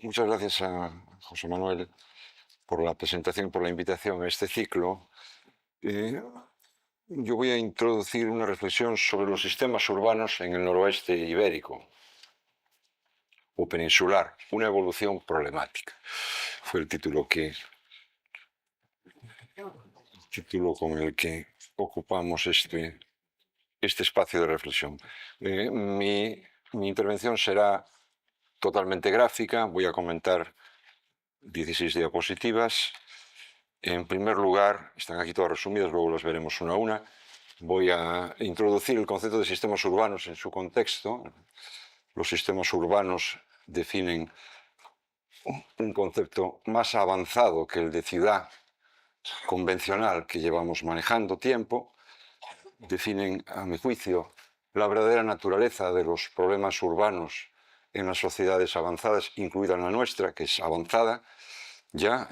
Muchas gracias a José Manuel por la presentación, por la invitación a este ciclo. Yo voy a introducir una reflexión sobre los sistemas urbanos en el noroeste ibérico o peninsular, una evolución problemática. Fue el título con el que ocupamos este espacio de reflexión. Mi intervención será totalmente gráfica. Voy a comentar 16 diapositivas. En primer lugar, están aquí todas resumidas, luego las veremos una a una. Voy a introducir el concepto de sistemas urbanos en su contexto. Los sistemas urbanos definen un concepto más avanzado que el de ciudad convencional que llevamos manejando tiempo. Definen, a mi juicio, la verdadera naturaleza de los problemas urbanos en las sociedades avanzadas, incluida la nuestra, que es avanzada ya.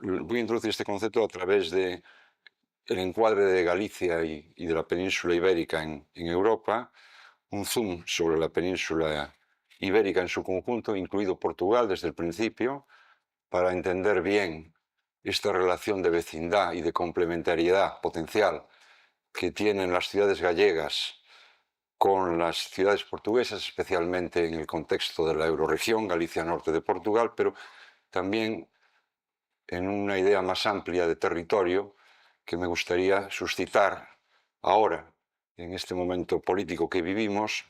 Voy a introducir este concepto a través del encuadre de Galicia y de la península ibérica en Europa, un zoom sobre la península ibérica en su conjunto, incluido Portugal desde el principio, para entender bien esta relación de vecindad y de complementariedad potencial que tienen las ciudades gallegas con las ciudades portuguesas, especialmente en el contexto de la eurorregión, Galicia norte de Portugal, pero también en una idea más amplia de territorio que me gustaría suscitar ahora, en este momento político que vivimos,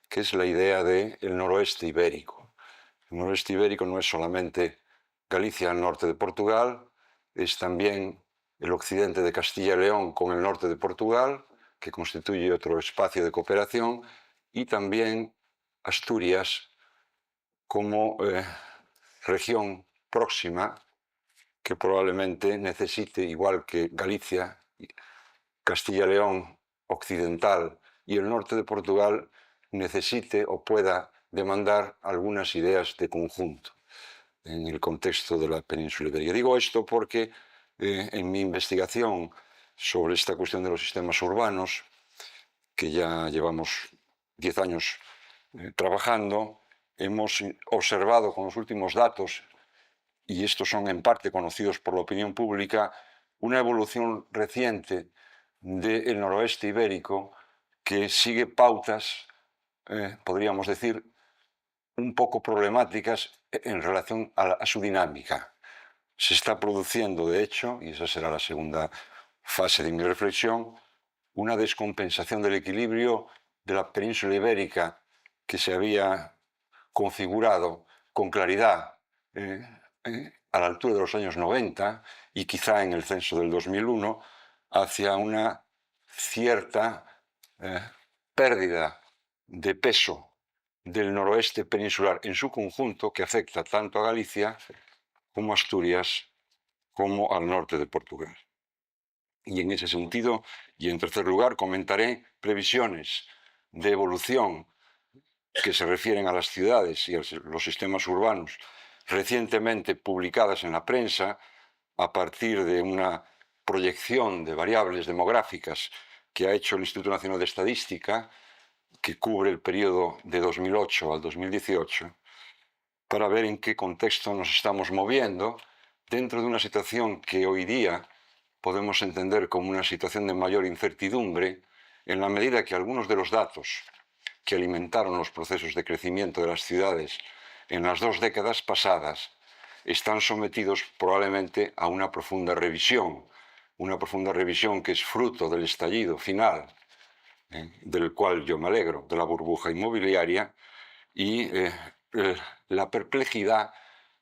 que es la idea del noroeste ibérico. El noroeste ibérico no es solamente Galicia al norte de Portugal, es también el occidente de Castilla y León con el norte de Portugal, que constituye otro espacio de cooperación, y también Asturias como región próxima que probablemente necesite, igual que Galicia, Castilla y León occidental y el norte de Portugal, necesite o pueda demandar algunas ideas de conjunto en el contexto de la península ibérica. Digo esto porque en mi investigación sobre esta cuestión de los sistemas urbanos, que ya llevamos 10 años trabajando, hemos observado con los últimos datos, y estos son en parte conocidos por la opinión pública, una evolución reciente del noroeste ibérico que sigue pautas, podríamos decir, un poco problemáticas en relación a su dinámica. Se está produciendo, de hecho, y esa será la segunda fase de mi reflexión, una descompensación del equilibrio de la península ibérica que se había configurado con claridad a la altura de los años 90 y quizá en el censo del 2001, hacia una cierta pérdida de peso del noroeste peninsular en su conjunto, que afecta tanto a Galicia como a Asturias como al norte de Portugal. Y en ese sentido, y en tercer lugar, comentaré previsiones de evolución que se refieren a las ciudades y a los sistemas urbanos recientemente publicadas en la prensa a partir de una proyección de variables demográficas que ha hecho el Instituto Nacional de Estadística, que cubre el periodo de 2008 al 2018, para ver en qué contexto nos estamos moviendo dentro de una situación que hoy día podemos entender como una situación de mayor incertidumbre, en la medida que algunos de los datos que alimentaron los procesos de crecimiento de las ciudades en las 2 décadas pasadas están sometidos probablemente a una profunda revisión que es fruto del estallido final, del cual yo me alegro, de la burbuja inmobiliaria, y la perplejidad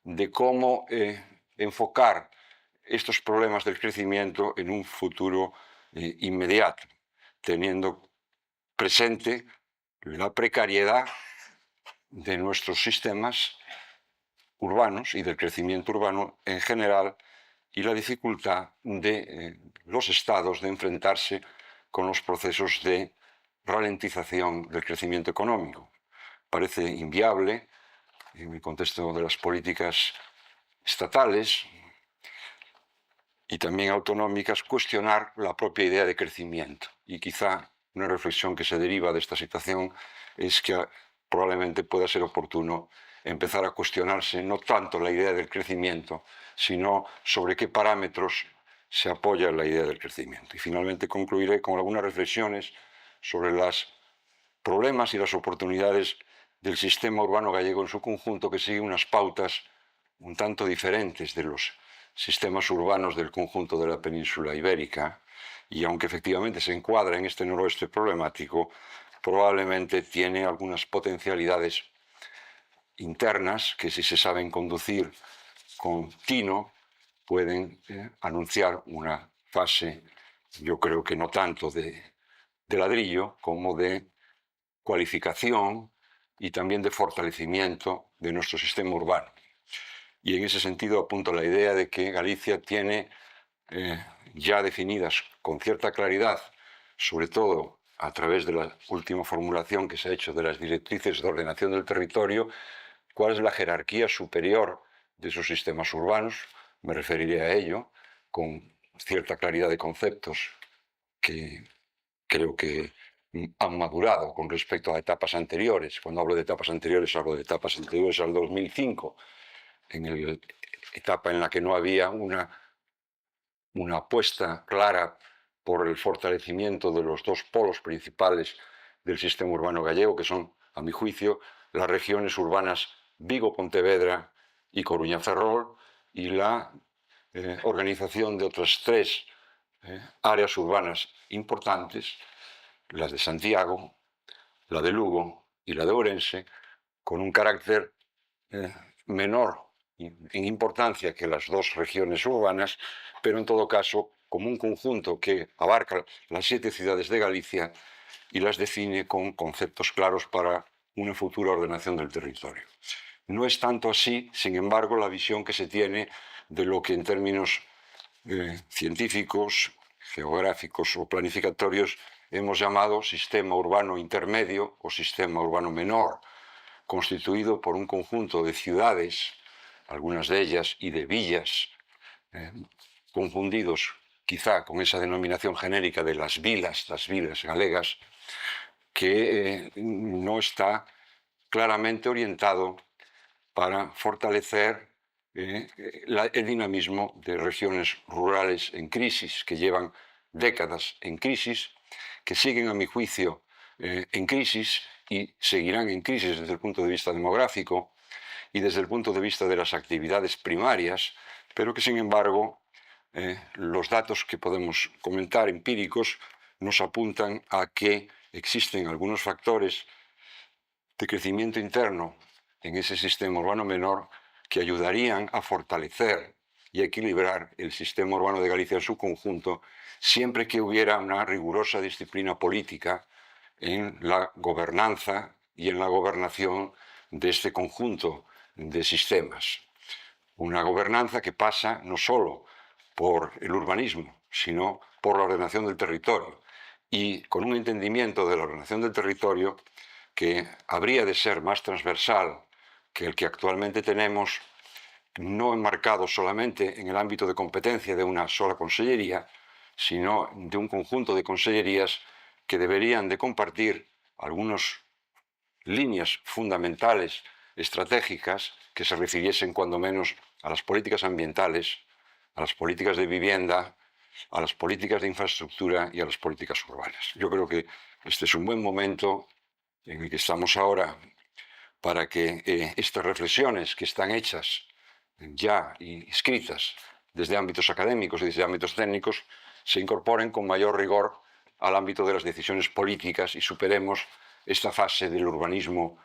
de cómo enfocar estos problemas del crecimiento en un futuro inmediato, teniendo presente la precariedad de nuestros sistemas urbanos y del crecimiento urbano en general y la dificultad de los estados de enfrentarse con los procesos de ralentización del crecimiento económico. Parece inviable, en el contexto de las políticas estatales y también autonómicas, cuestionar la propia idea de crecimiento. Y quizá una reflexión que se deriva de esta situación es que probablemente pueda ser oportuno empezar a cuestionarse no tanto la idea del crecimiento, sino sobre qué parámetros se apoya la idea del crecimiento. Y finalmente concluiré con algunas reflexiones sobre los problemas y las oportunidades del sistema urbano gallego en su conjunto, que sigue unas pautas un tanto diferentes de los sistemas urbanos del conjunto de la península ibérica, y aunque efectivamente se encuadra en este noroeste problemático, probablemente tiene algunas potencialidades internas que, si se saben conducir con tino, pueden anunciar una fase, yo creo que no tanto de ladrillo como de cualificación y también de fortalecimiento de nuestro sistema urbano. Y en ese sentido apunto la idea de que Galicia tiene ya definidas con cierta claridad, sobre todo a través de la última formulación que se ha hecho de las directrices de ordenación del territorio, cuál es la jerarquía superior de sus sistemas urbanos. Me referiré a ello con cierta claridad de conceptos que creo que han madurado con respecto a etapas anteriores. Cuando hablo de etapas anteriores, hablo de etapas anteriores al 2005, en la etapa en la que no había una apuesta clara por el fortalecimiento de los dos polos principales del sistema urbano gallego, que son, a mi juicio, las regiones urbanas Vigo-Pontevedra y Coruña-Ferrol, y la organización de otras tres áreas urbanas importantes, las de Santiago, la de Lugo y la de Ourense, con un carácter menor en importancia que las dos regiones urbanas, pero en todo caso como un conjunto que abarca las 7 ciudades de Galicia y las define con conceptos claros para una futura ordenación del territorio. No es tanto así, sin embargo, la visión que se tiene de lo que en términos científicos, geográficos o planificatorios hemos llamado sistema urbano intermedio o sistema urbano menor, constituido por un conjunto de ciudades, algunas de ellas, y de villas, confundidos quizá con esa denominación genérica de las vilas galegas, que no está claramente orientado para fortalecer el dinamismo de regiones rurales en crisis, que llevan décadas en crisis, que siguen, a mi juicio, en crisis y seguirán en crisis desde el punto de vista demográfico y desde el punto de vista de las actividades primarias, pero que, sin embargo, los datos que podemos comentar empíricos nos apuntan a que existen algunos factores de crecimiento interno en ese sistema urbano menor que ayudarían a fortalecer y equilibrar el sistema urbano de Galicia en su conjunto, siempre que hubiera una rigurosa disciplina política en la gobernanza y en la gobernación de este conjunto de sistemas. Una gobernanza que pasa no solo por el urbanismo, sino por la ordenación del territorio, y con un entendimiento de la ordenación del territorio que habría de ser más transversal que el que actualmente tenemos, no enmarcado solamente en el ámbito de competencia de una sola consellería, sino de un conjunto de consellerías que deberían de compartir algunas líneas fundamentales estratégicas que se refiriesen cuando menos a las políticas ambientales, a las políticas de vivienda, a las políticas de infraestructura y a las políticas urbanas. Yo creo que este es un buen momento en el que estamos ahora para que estas reflexiones que están hechas ya y escritas desde ámbitos académicos y desde ámbitos técnicos se incorporen con mayor rigor al ámbito de las decisiones políticas y superemos esta fase del urbanismo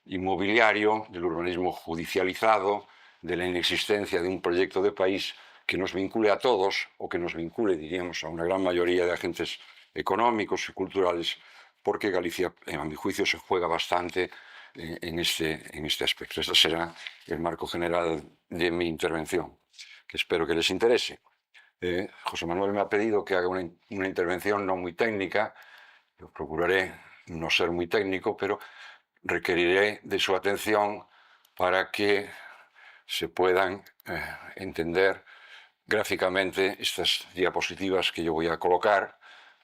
inmobiliario, del urbanismo judicializado, de la inexistencia de un proyecto de país que nos vincule a todos, o que nos vincule, diríamos, a una gran mayoría de agentes económicos y culturales, porque Galicia, a mi juicio, se juega bastante en este aspecto. Este será el marco general de mi intervención, que espero que les interese. José Manuel me ha pedido que haga una intervención no muy técnica. Yo procuraré no ser muy técnico, pero requeriré de su atención para que se puedan entender gráficamente estas diapositivas que yo voy a colocar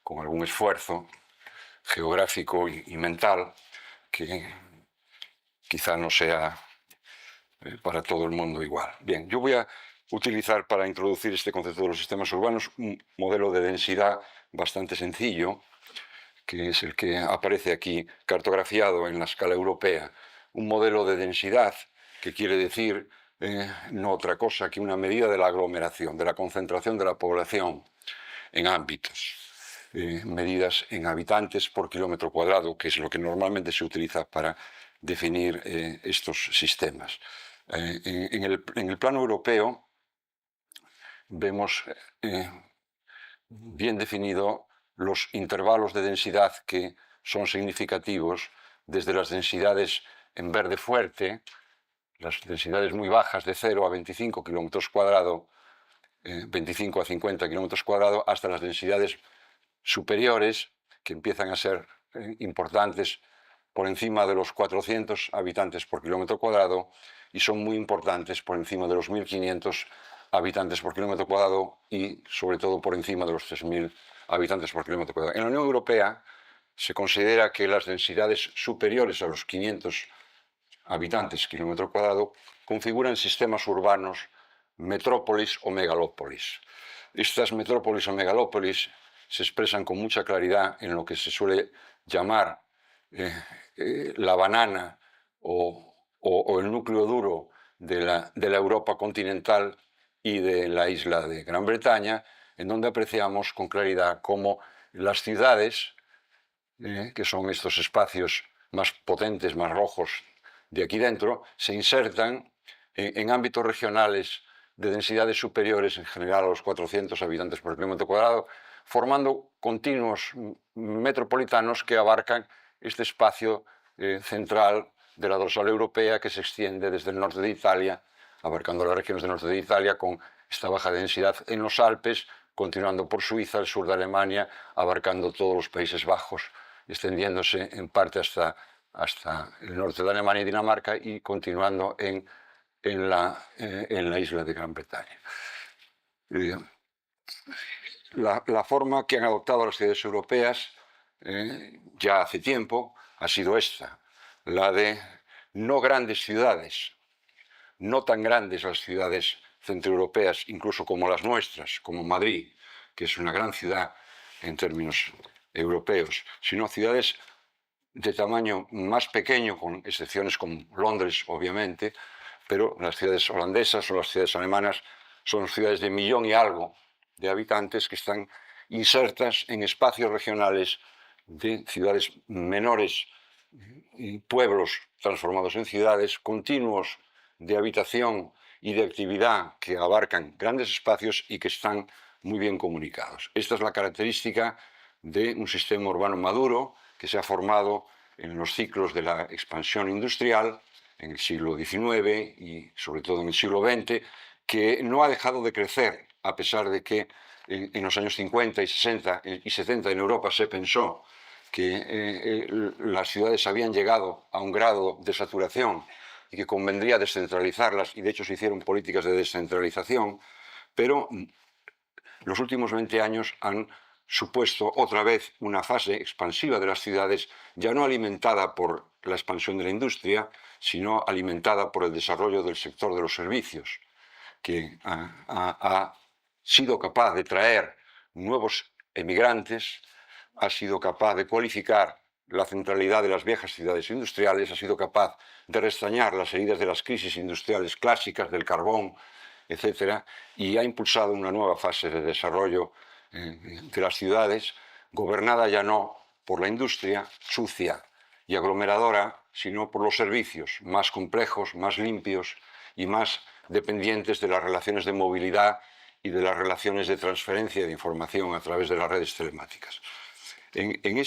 con algún esfuerzo geográfico y mental que quizá no sea para todo el mundo igual. Bien, yo voy a utilizar para introducir este concepto de los sistemas urbanos un modelo de densidad bastante sencillo, que es el que aparece aquí cartografiado en la escala europea. Un modelo de densidad que quiere decir no otra cosa que una medida de la aglomeración, de la concentración de la población en ámbitos. Medidas en habitantes por kilómetro cuadrado, que es lo que normalmente se utiliza para definir estos sistemas. En el plano europeo vemos bien definido los intervalos de densidad que son significativos, desde las densidades en verde fuerte, las densidades muy bajas de 0 a 25 kilómetros cuadrados, 25 a 50 kilómetros cuadrados, hasta las densidades superiores, que empiezan a ser importantes por encima de los 400 habitantes por kilómetro cuadrado y son muy importantes por encima de los 1.500 habitantes por kilómetro cuadrado y sobre todo por encima de los 3.000 habitantes por kilómetro cuadrado. En la Unión Europea se considera que las densidades superiores a los 500 habitantes kilómetro cuadrado configuran sistemas urbanos metrópolis o megalópolis. Estas metrópolis o megalópolis se expresan con mucha claridad en lo que se suele llamar la banana o el núcleo duro de la Europa continental y de la isla de Gran Bretaña, en donde apreciamos con claridad cómo las ciudades, que son estos espacios más potentes, más rojos de aquí dentro, se insertan en ámbitos regionales de densidades superiores en general a los 400 habitantes por kilómetro cuadrado, formando continuos metropolitanos que abarcan este espacio central de la dorsal europea que se extiende desde el norte de Italia, abarcando las regiones del norte de Italia con esta baja densidad en los Alpes, continuando por Suiza, el sur de Alemania, abarcando todos los Países Bajos, extendiéndose en parte hasta el norte de Alemania y Dinamarca y continuando en la isla de Gran Bretaña. La forma que han adoptado las ciudades europeas ya hace tiempo ha sido esta, la de no grandes ciudades, no tan grandes las ciudades centroeuropeas, incluso como las nuestras, como Madrid, que es una gran ciudad en términos europeos, sino ciudades de tamaño más pequeño, con excepciones como Londres, obviamente, pero las ciudades holandesas o las ciudades alemanas son ciudades de 1 millón y algo de habitantes que están insertas en espacios regionales de ciudades menores, pueblos transformados en ciudades, continuos de habitación y de actividad que abarcan grandes espacios y que están muy bien comunicados. Esta es la característica de un sistema urbano maduro que se ha formado en los ciclos de la expansión industrial en el siglo XIX y sobre todo en el siglo XX, que no ha dejado de crecer, a pesar de que en los años 50 y 60 y 70 en Europa se pensó que las ciudades habían llegado a un grado de saturación y que convendría descentralizarlas, y de hecho se hicieron políticas de descentralización, pero los últimos 20 años han supuesto otra vez una fase expansiva de las ciudades, ya no alimentada por la expansión de la industria, sino alimentada por el desarrollo del sector de los servicios, que ha sido capaz de traer nuevos emigrantes, ha sido capaz de cualificar la centralidad de las viejas ciudades industriales, ha sido capaz de restañar las heridas de las crisis industriales clásicas, del carbón, etc., y ha impulsado una nueva fase de desarrollo de las ciudades, gobernada ya no por la industria sucia y aglomeradora, sino por los servicios más complejos, más limpios y más dependientes de las relaciones de movilidad y de las relaciones de transferencia de información a través de las redes telemáticas. En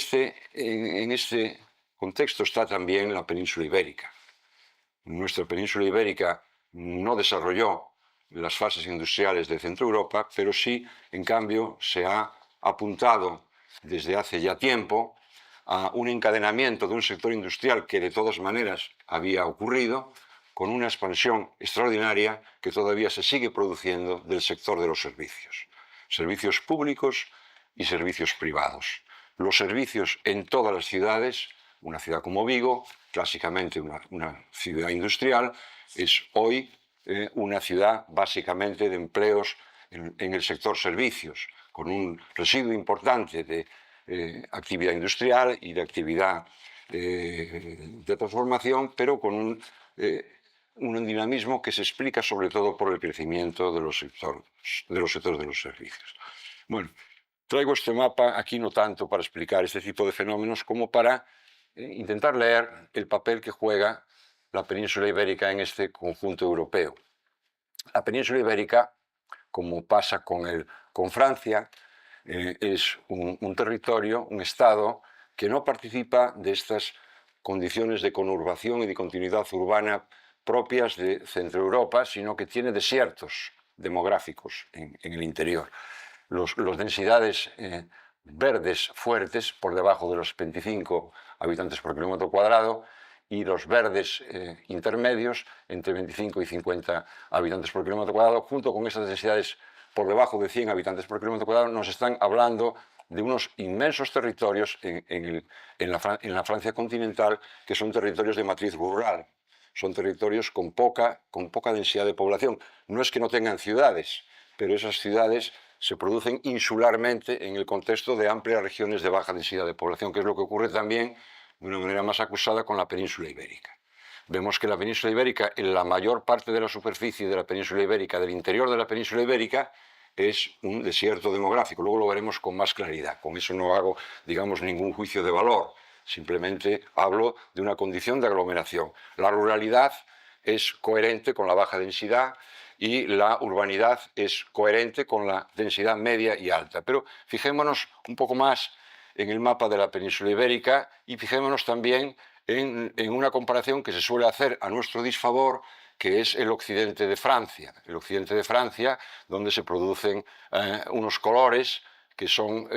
este contexto está también la península ibérica. Nuestra península ibérica no desarrolló las fases industriales de Centro Europa, pero sí, en cambio, se ha apuntado desde hace ya tiempo a un encadenamiento de un sector industrial que de todas maneras había ocurrido, con una expansión extraordinaria que todavía se sigue produciendo del sector de los servicios públicos y servicios privados. Los servicios en todas las ciudades una ciudad como Vigo, clásicamente una ciudad industrial, es hoy una ciudad básicamente de empleos en el sector servicios, con un residuo importante de actividad industrial y de actividad de transformación, pero con un dinamismo que se explica sobre todo por el crecimiento de los sectores de los servicios. Bueno, traigo este mapa aquí no tanto para explicar este tipo de fenómenos como para intentar leer el papel que juega la península ibérica en este conjunto europeo. La península ibérica, como pasa con Francia, es un territorio, un estado que no participa de estas condiciones de conurbación y de continuidad urbana propias de Centro Europa, sino que tiene desiertos demográficos en el interior. Las densidades verdes fuertes, por debajo de los 25 habitantes por kilómetro cuadrado, y los verdes intermedios, entre 25 y 50 habitantes por kilómetro cuadrado, junto con esas densidades por debajo de 100 habitantes por kilómetro cuadrado, nos están hablando de unos inmensos territorios en la Francia continental, que son territorios de matriz rural. Son territorios con poca densidad de población. No es que no tengan ciudades, pero esas ciudades se producen insularmente en el contexto de amplias regiones de baja densidad de población, que es lo que ocurre también de una manera más acusada con la península ibérica. Vemos que la península ibérica, en la mayor parte de la superficie de la península ibérica, del interior de la península ibérica, es un desierto demográfico. Luego lo veremos con más claridad. Con eso no hago, digamos, ningún juicio de valor. Simplemente hablo de una condición de aglomeración. La ruralidad es coherente con la baja densidad y la urbanidad es coherente con la densidad media y alta. Pero fijémonos un poco más en el mapa de la península ibérica y fijémonos también en una comparación que se suele hacer a nuestro disfavor, que es el occidente de Francia. El occidente de Francia, donde se producen unos colores que son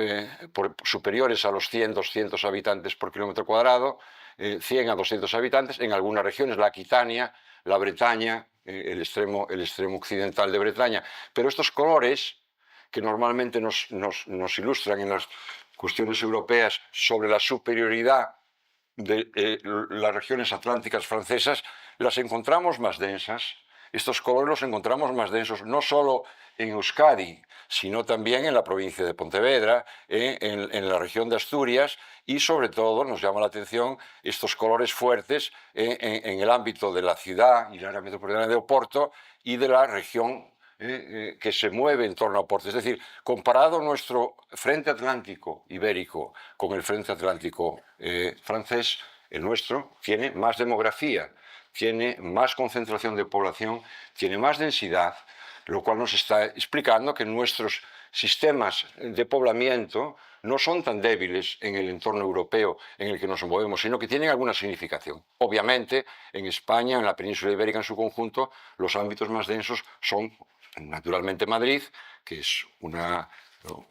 superiores a los 100, 200 habitantes por kilómetro cuadrado, 100 a 200 habitantes, en algunas regiones, la Aquitania, la Bretaña, el extremo occidental de Bretaña. Pero estos colores, que normalmente nos ilustran en las cuestiones europeas sobre la superioridad de las regiones atlánticas francesas, las encontramos más densas. Estos colores los encontramos más densos, no solo en Euskadi, sino también en la provincia de Pontevedra, en la región de Asturias, y sobre todo nos llama la atención estos colores fuertes en el ámbito de la ciudad y el área metropolitana de Oporto y de la región que se mueve en torno a Oporto. Es decir, comparado nuestro frente atlántico ibérico con el frente atlántico francés, el nuestro tiene más demografía, tiene más concentración de población, tiene más densidad, lo cual nos está explicando que nuestros sistemas de poblamiento no son tan débiles en el entorno europeo en el que nos movemos, sino que tienen alguna significación. Obviamente, en España, en la península ibérica en su conjunto, los ámbitos más densos son, naturalmente, Madrid, que es una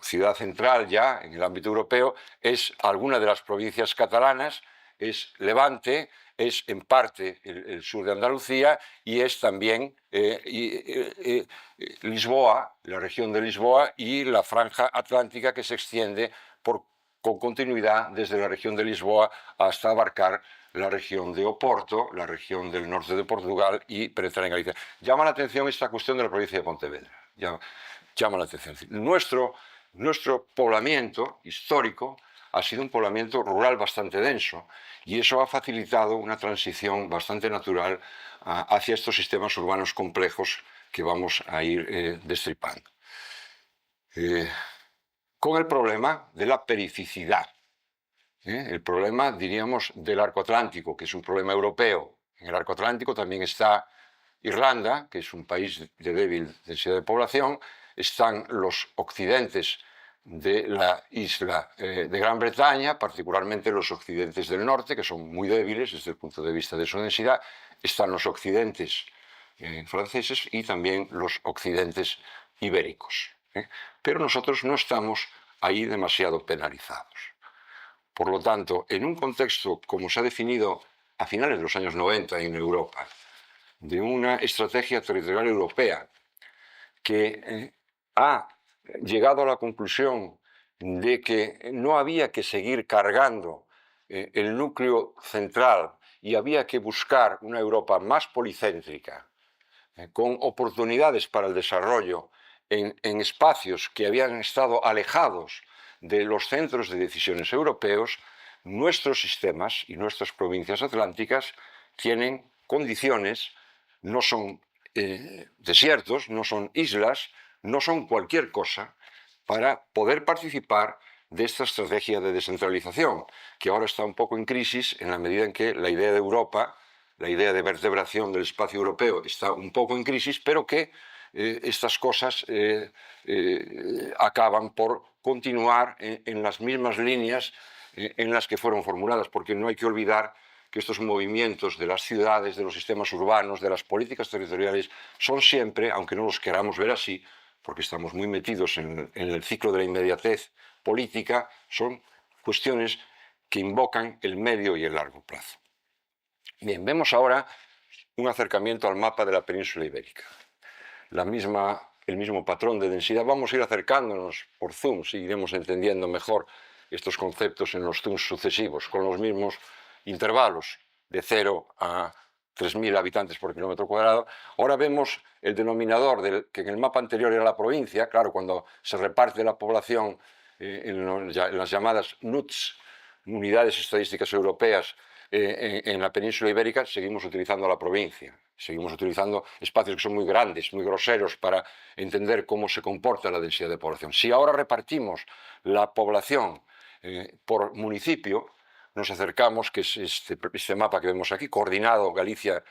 ciudad central ya en el ámbito europeo, es alguna de las provincias catalanas, es Levante, es en parte el sur de Andalucía y es también Lisboa, la región de Lisboa y la franja atlántica que se extiende con continuidad desde la región de Lisboa hasta abarcar la región de Oporto, la región del norte de Portugal y penetrar en Galicia. Llama la atención esta cuestión de la provincia de Pontevedra. Llama la atención. Nuestro poblamiento histórico ha sido un poblamiento rural bastante denso y eso ha facilitado una transición bastante natural hacia estos sistemas urbanos complejos que vamos a ir destripando. Con el problema de la perificidad, el problema, diríamos, del arco atlántico, que es un problema europeo. En el arco atlántico también está Irlanda, que es un país de débil densidad de población, están los occidentes de la isla de Gran Bretaña, particularmente los occidentes del norte, que son muy débiles desde el punto de vista de su densidad, están los occidentes franceses y también los occidentes ibéricos. Pero nosotros no estamos ahí demasiado penalizados. Por lo tanto, en un contexto como se ha definido a finales de los años 90 en Europa, de una estrategia territorial europea que ha llegado a la conclusión de que no había que seguir cargando el núcleo central y había que buscar una Europa más policéntrica, con oportunidades para el desarrollo en espacios que habían estado alejados de los centros de decisiones europeos, nuestros sistemas y nuestras provincias atlánticas tienen condiciones, no son desiertos, no son islas, no son cualquier cosa, para poder participar de esta estrategia de descentralización, que ahora está un poco en crisis en la medida en que la idea de Europa, la idea de vertebración del espacio europeo está un poco en crisis, pero que estas cosas acaban por continuar en las mismas líneas en las que fueron formuladas, porque no hay que olvidar que estos movimientos de las ciudades, de los sistemas urbanos, de las políticas territoriales, son siempre, aunque no los queramos ver así, porque estamos muy metidos en el ciclo de la inmediatez política, son cuestiones que invocan el medio y el largo plazo. Bien, vemos ahora un acercamiento al mapa de la península ibérica. El mismo patrón de densidad. Vamos a ir acercándonos por zooms y iremos entendiendo mejor estos conceptos en los zooms sucesivos, con los mismos intervalos de 0 a 3.000 habitantes por kilómetro cuadrado. Ahora vemos el denominador que en el mapa anterior era la provincia. Claro, cuando se reparte la población en las llamadas NUTS, Unidades Estadísticas Europeas, en la península ibérica, seguimos utilizando la provincia. Seguimos utilizando espacios que son muy grandes, muy groseros, para entender cómo se comporta la densidad de población. Si ahora repartimos la población por municipio, nos acercamos, que es este mapa que vemos aquí, coordinado Galicia,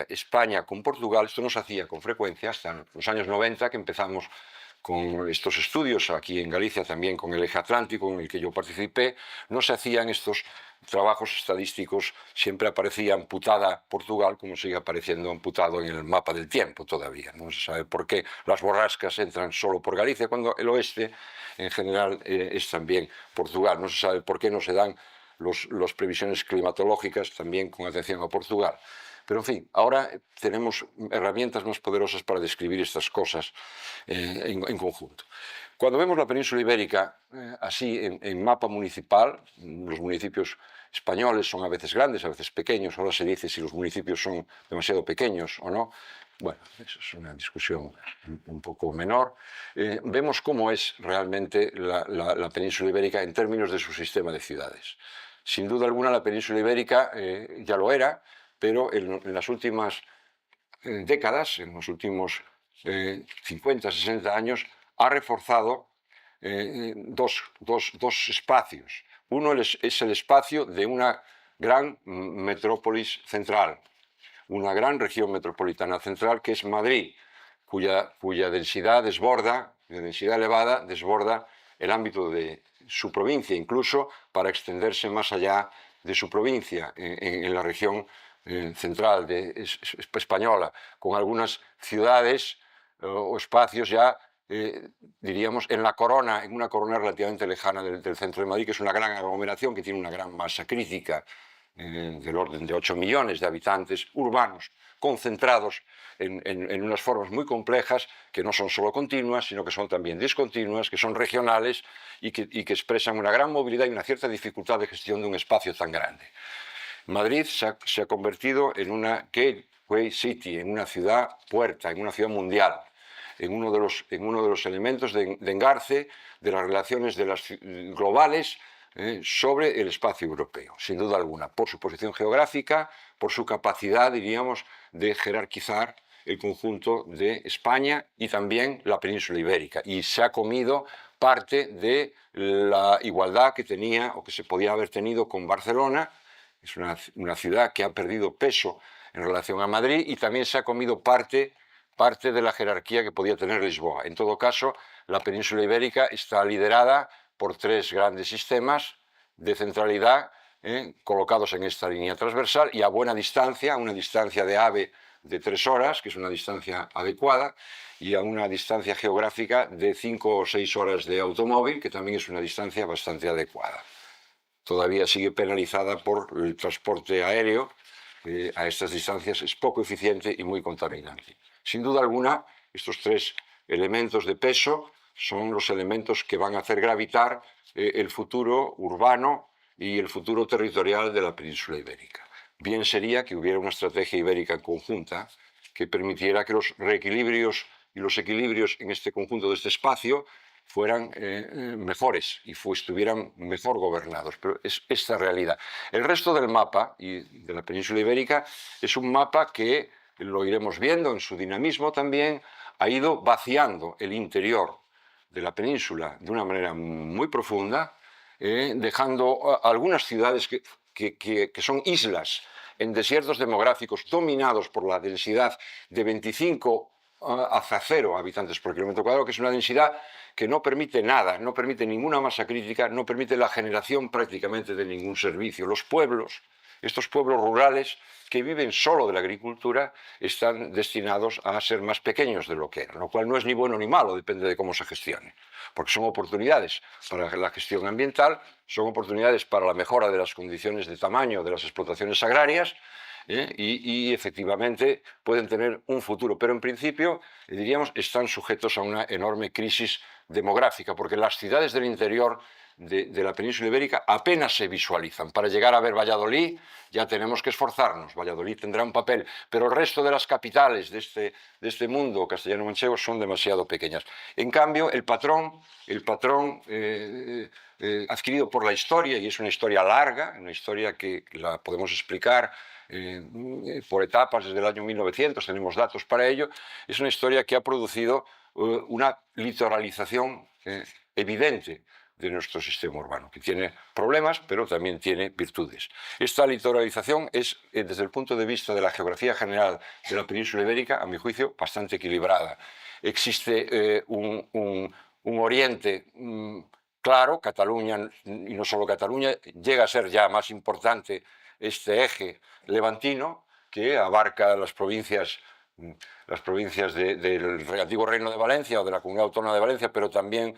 España con Portugal. Esto no se hacía con frecuencia hasta los años 90, que empezamos con estos estudios, aquí en Galicia también con el eje atlántico en el que yo participé. No se hacían estos trabajos estadísticos, siempre aparecía amputada Portugal, como sigue apareciendo amputado en el mapa del tiempo todavía. No se sabe por qué las borrascas entran solo por Galicia, cuando el oeste en general es también Portugal. No se sabe por qué no se dan las previsiones climatológicas también con atención a Portugal. Pero en fin, ahora tenemos herramientas más poderosas para describir estas cosas en conjunto. Cuando vemos la península ibérica así en mapa municipal, los municipios españoles son a veces grandes, a veces pequeños. Ahora se dice si los municipios son demasiado pequeños o no. Bueno, eso es una discusión un poco menor. Vemos cómo es realmente la península ibérica en términos de su sistema de ciudades. Sin duda alguna la península ibérica ya lo era, pero en las últimas décadas, en los últimos 50, 60 años, ha reforzado dos espacios. Uno es el espacio de una gran metrópolis central, una gran región metropolitana central, que es Madrid, cuya densidad elevada, desborda el ámbito de su provincia, incluso para extenderse más allá de su provincia, en la región central española, con algunas ciudades o espacios ya, diríamos, en una corona relativamente lejana del centro de Madrid, que es una gran aglomeración que tiene una gran masa crítica, del orden de 8 millones de habitantes urbanos, concentrados en unas formas muy complejas, que no son solo continuas, sino que son también discontinuas, que son regionales y que expresan una gran movilidad y una cierta dificultad de gestión de un espacio tan grande. Madrid se ha convertido en una gateway city, en una ciudad puerta, en una ciudad mundial, en uno de los elementos de engarce de las relaciones globales sobre el espacio europeo, sin duda alguna, por su posición geográfica, por su capacidad, diríamos, de jerarquizar el conjunto de España y también la península ibérica. Y se ha comido parte de la igualdad que tenía o que se podía haber tenido con Barcelona. Es una ciudad que ha perdido peso en relación a Madrid, y también se ha comido parte de la jerarquía que podía tener Lisboa. En todo caso, la península ibérica está liderada por tres grandes sistemas de centralidad colocados en esta línea transversal y a buena distancia, una distancia de AVE de 3 horas, que es una distancia adecuada, y a una distancia geográfica de 5 o 6 horas de automóvil, que también es una distancia bastante adecuada. Todavía sigue penalizada por el transporte aéreo, a estas distancias es poco eficiente y muy contaminante. Sin duda alguna, estos tres elementos de peso son los elementos que van a hacer gravitar el futuro urbano y el futuro territorial de la península ibérica. Bien sería que hubiera una estrategia ibérica conjunta que permitiera que los reequilibrios y los equilibrios en este conjunto de este espacio fueran mejores y estuvieran mejor gobernados, pero es esta realidad. El resto del mapa y de la península ibérica es un mapa que, lo iremos viendo en su dinamismo también, ha ido vaciando el interior de la península de una manera muy profunda, dejando algunas ciudades que son islas en desiertos demográficos dominados por la densidad de 25 hacia 0 habitantes por kilómetro cuadrado, que es una densidad que no permite nada, no permite ninguna masa crítica, no permite la generación prácticamente de ningún servicio. Los pueblos, estos pueblos rurales que viven solo de la agricultura, están destinados a ser más pequeños de lo que eran, lo cual no es ni bueno ni malo, depende de cómo se gestione, porque son oportunidades para la gestión ambiental, son oportunidades para la mejora de las condiciones de tamaño de las explotaciones agrarias, y efectivamente pueden tener un futuro, pero en principio, diríamos, están sujetos a una enorme crisis demográfica, porque las ciudades del interior de la península ibérica apenas se visualizan. Para llegar a ver Valladolid ya tenemos que esforzarnos, Valladolid tendrá un papel, pero el resto de las capitales de este mundo castellano-manchego son demasiado pequeñas. En cambio, el patrón adquirido por la historia, y es una historia larga, una historia que la podemos explicar por etapas desde el año 1900, tenemos datos para ello, es una historia que ha producido una litoralización evidente de nuestro sistema urbano, que tiene problemas, pero también tiene virtudes. Esta litoralización es, desde el punto de vista de la geografía general de la península ibérica, a mi juicio, bastante equilibrada. Existe un oriente claro, Cataluña, y no solo Cataluña, llega a ser ya más importante este eje levantino que abarca las provincias del antiguo Reino de Valencia o de la Comunidad Autónoma de Valencia, pero también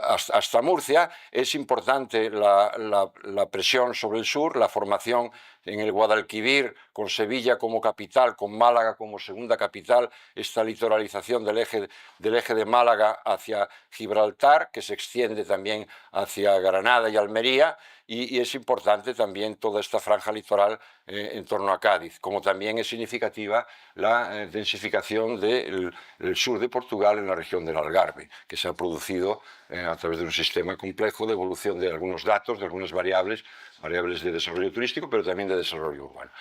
hasta Murcia. Es importante la presión sobre el sur, la formación en el Guadalquivir, con Sevilla como capital, con Málaga como segunda capital, esta litoralización del eje de Málaga hacia Gibraltar, que se extiende también hacia Granada y Almería, y es importante también toda esta franja litoral en torno a Cádiz, como también es significativa la densificación del sur de Portugal en la región del Algarve, que se ha producido a través de un sistema complejo de evolución de algunos datos, de algunas variables de desarrollo turístico, pero también de desarrollo urbano.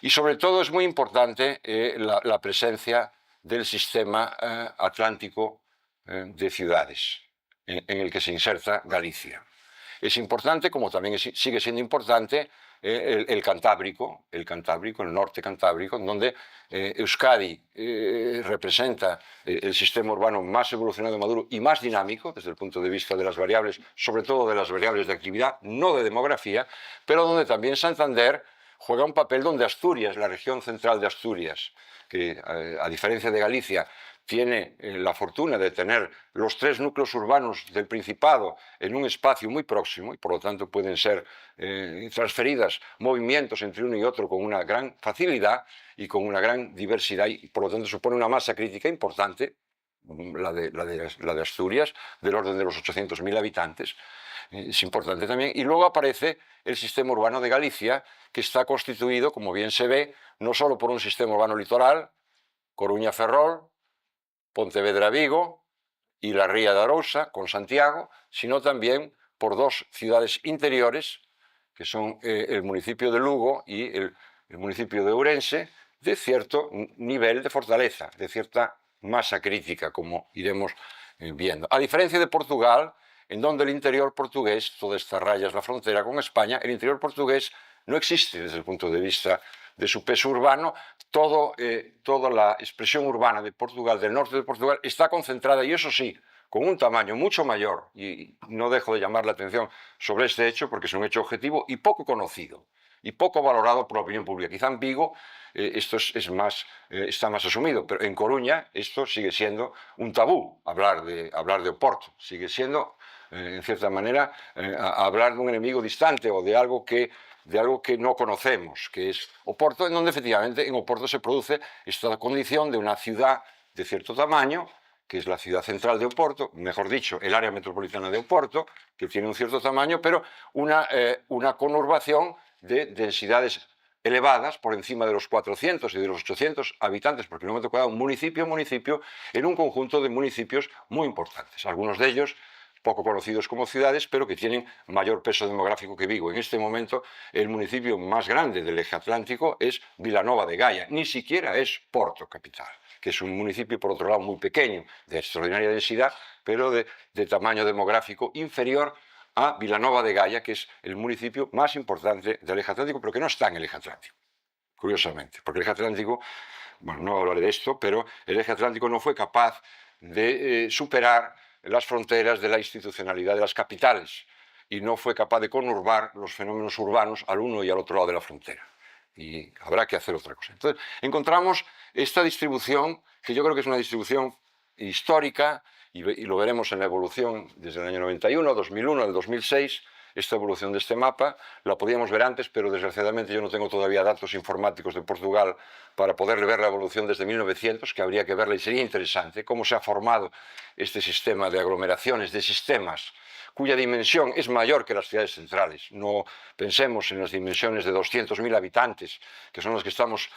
Y sobre todo es muy importante la presencia del sistema atlántico de ciudades, en el que se inserta Galicia. Es importante, como también sigue siendo importante, el Cantábrico, el norte cantábrico, donde Euskadi representa el sistema urbano más evolucionado, maduro y más dinámico desde el punto de vista de las variables, sobre todo de las variables de actividad, no de demografía, pero donde también Santander juega un papel, donde Asturias, la región central de Asturias, que a diferencia de Galicia, tiene la fortuna de tener los 3 núcleos urbanos del Principado en un espacio muy próximo, y por lo tanto pueden ser transferidas movimientos entre uno y otro con una gran facilidad y con una gran diversidad, y por lo tanto supone una masa crítica importante, la de Asturias, del orden de los 800.000 habitantes. Es importante también. Y luego aparece el sistema urbano de Galicia, que está constituido, como bien se ve, no solo por un sistema urbano litoral, Coruña-Ferrol, Pontevedra-Vigo y la Ría de Arousa con Santiago, sino también por 2 ciudades interiores, que son el municipio de Lugo y el municipio de Ourense, de cierto nivel de fortaleza, de cierta masa crítica, como iremos viendo. A diferencia de Portugal, en donde el interior portugués, toda esta raya es la frontera con España, el interior portugués no existe desde el punto de vista de su peso urbano. Toda la expresión urbana de Portugal, del norte de Portugal, está concentrada, y eso sí, con un tamaño mucho mayor, y no dejo de llamar la atención sobre este hecho porque es un hecho objetivo y poco conocido y poco valorado por la opinión pública. Quizá en Vigo esto está más asumido, pero en Coruña esto sigue siendo un tabú, hablar de Oporto, sigue siendo, en cierta manera, hablar de un enemigo distante o de algo que no conocemos, que es Oporto, en donde efectivamente en Oporto se produce esta condición de una ciudad de cierto tamaño que es la ciudad central de Oporto, mejor dicho, el área metropolitana de Oporto, que tiene un cierto tamaño, pero una conurbación de densidades elevadas, por encima de los 400 y de los 800 habitantes por kilómetro cuadrado, municipio a municipio, en un conjunto de municipios muy importantes. Algunos de ellos poco conocidos como ciudades, pero que tienen mayor peso demográfico que Vigo. En este momento, el municipio más grande del eje atlántico es Vilanova de Gaia, ni siquiera es Porto capital, que es un municipio, por otro lado, muy pequeño, de extraordinaria densidad, pero de tamaño demográfico inferior a Vilanova de Gaia, que es el municipio más importante del eje atlántico, pero que no está en el eje atlántico, curiosamente, porque el eje atlántico, bueno, no hablaré de esto, pero el eje atlántico no fue capaz de superar las fronteras de la institucionalidad de las capitales y no fue capaz de conurbar los fenómenos urbanos al uno y al otro lado de la frontera. Y habrá que hacer otra cosa. Entonces, encontramos esta distribución, que yo creo que es una distribución histórica, y lo veremos en la evolución desde el año 91, 2001, el 2006, esta evolución de este mapa. La podíamos ver antes, pero desgraciadamente yo no tengo todavía datos informáticos de Portugal para poder ver la evolución desde 1900, que habría que verla y sería interesante cómo se ha formado este sistema de aglomeraciones, de sistemas cuya dimensión es mayor que las ciudades centrales. No pensemos en las dimensiones de 200.000 habitantes, que son las que estamos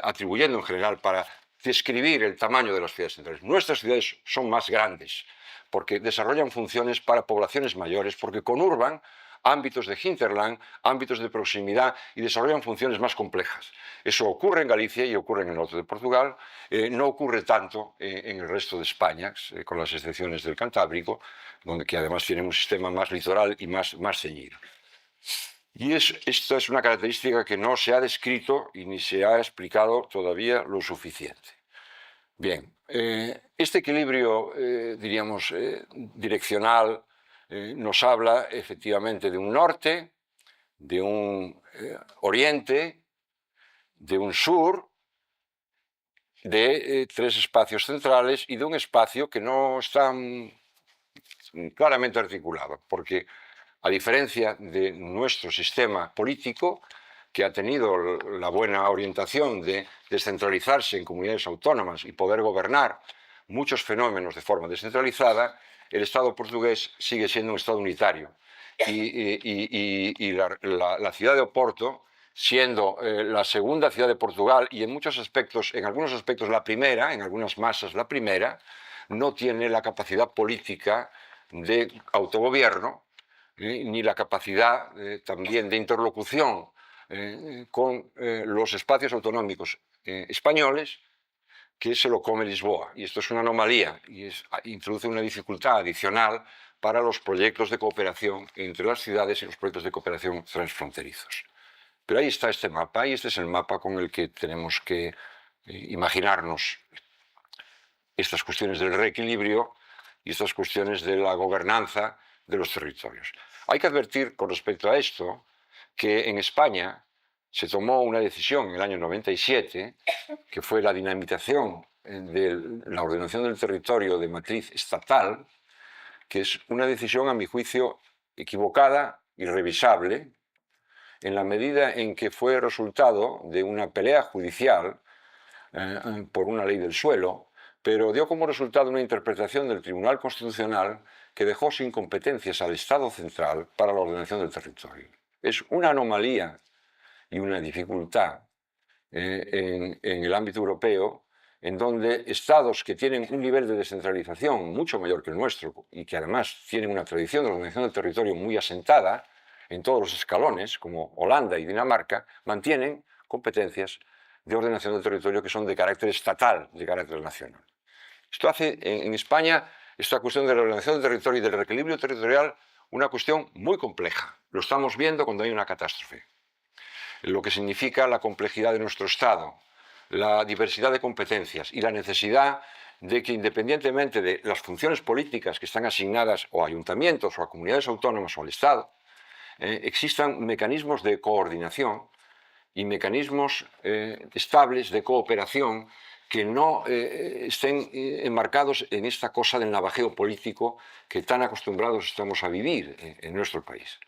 atribuyendo en general para describir el tamaño de las ciudades centrales. Nuestras ciudades son más grandes, porque desarrollan funciones para poblaciones mayores, porque conurban ámbitos de hinterland, ámbitos de proximidad y desarrollan funciones más complejas. Eso ocurre en Galicia y ocurre en el norte de Portugal, no ocurre tanto en el resto de España, con las excepciones del Cantábrico, que además tiene un sistema más litoral y más ceñido. Y esta es una característica que no se ha descrito y ni se ha explicado todavía lo suficiente. Bien, este equilibrio, diríamos, direccional, nos habla efectivamente de un norte, de un oriente, de un sur, de tres espacios centrales y de un espacio que no está claramente articulado, porque a diferencia de nuestro sistema político, que ha tenido la buena orientación de descentralizarse en comunidades autónomas y poder gobernar muchos fenómenos de forma descentralizada, el Estado portugués sigue siendo un Estado unitario. Y la ciudad de Oporto, siendo la segunda ciudad de Portugal y en muchos aspectos, en algunos aspectos la primera, en algunas masas la primera, no tiene la capacidad política de autogobierno, ni la capacidad también de interlocución con los espacios autonómicos españoles, que se lo come Lisboa. Y esto es una anomalía y introduce una dificultad adicional para los proyectos de cooperación entre las ciudades y los proyectos de cooperación transfronterizos. Pero ahí está este mapa, y este es el mapa con el que tenemos que imaginarnos estas cuestiones del reequilibrio y estas cuestiones de la gobernanza de los territorios. Hay que advertir con respecto a esto que en España se tomó una decisión en el año 97, que fue la dinamitación de la ordenación del territorio de matriz estatal, que es una decisión, a mi juicio, equivocada, irrevisable, en la medida en que fue resultado de una pelea judicial por una ley del suelo, pero dio como resultado una interpretación del Tribunal Constitucional que dejó sin competencias al Estado central para la ordenación del territorio. Es una anomalía y una dificultad en el ámbito europeo, en donde estados que tienen un nivel de descentralización mucho mayor que el nuestro y que además tienen una tradición de ordenación del territorio muy asentada en todos los escalones, como Holanda y Dinamarca, mantienen competencias de ordenación del territorio que son de carácter estatal, de carácter nacional. Esto hace en España esta cuestión de la ordenación del territorio y del reequilibrio territorial una cuestión muy compleja. Lo estamos viendo cuando hay una catástrofe. Lo que significa la complejidad de nuestro Estado, la diversidad de competencias y la necesidad de que, independientemente de las funciones políticas que están asignadas o a ayuntamientos o a comunidades autónomas o al Estado, existan mecanismos de coordinación y mecanismos estables de cooperación que no estén enmarcados en esta cosa del navajeo político que tan acostumbrados estamos a vivir en nuestro país.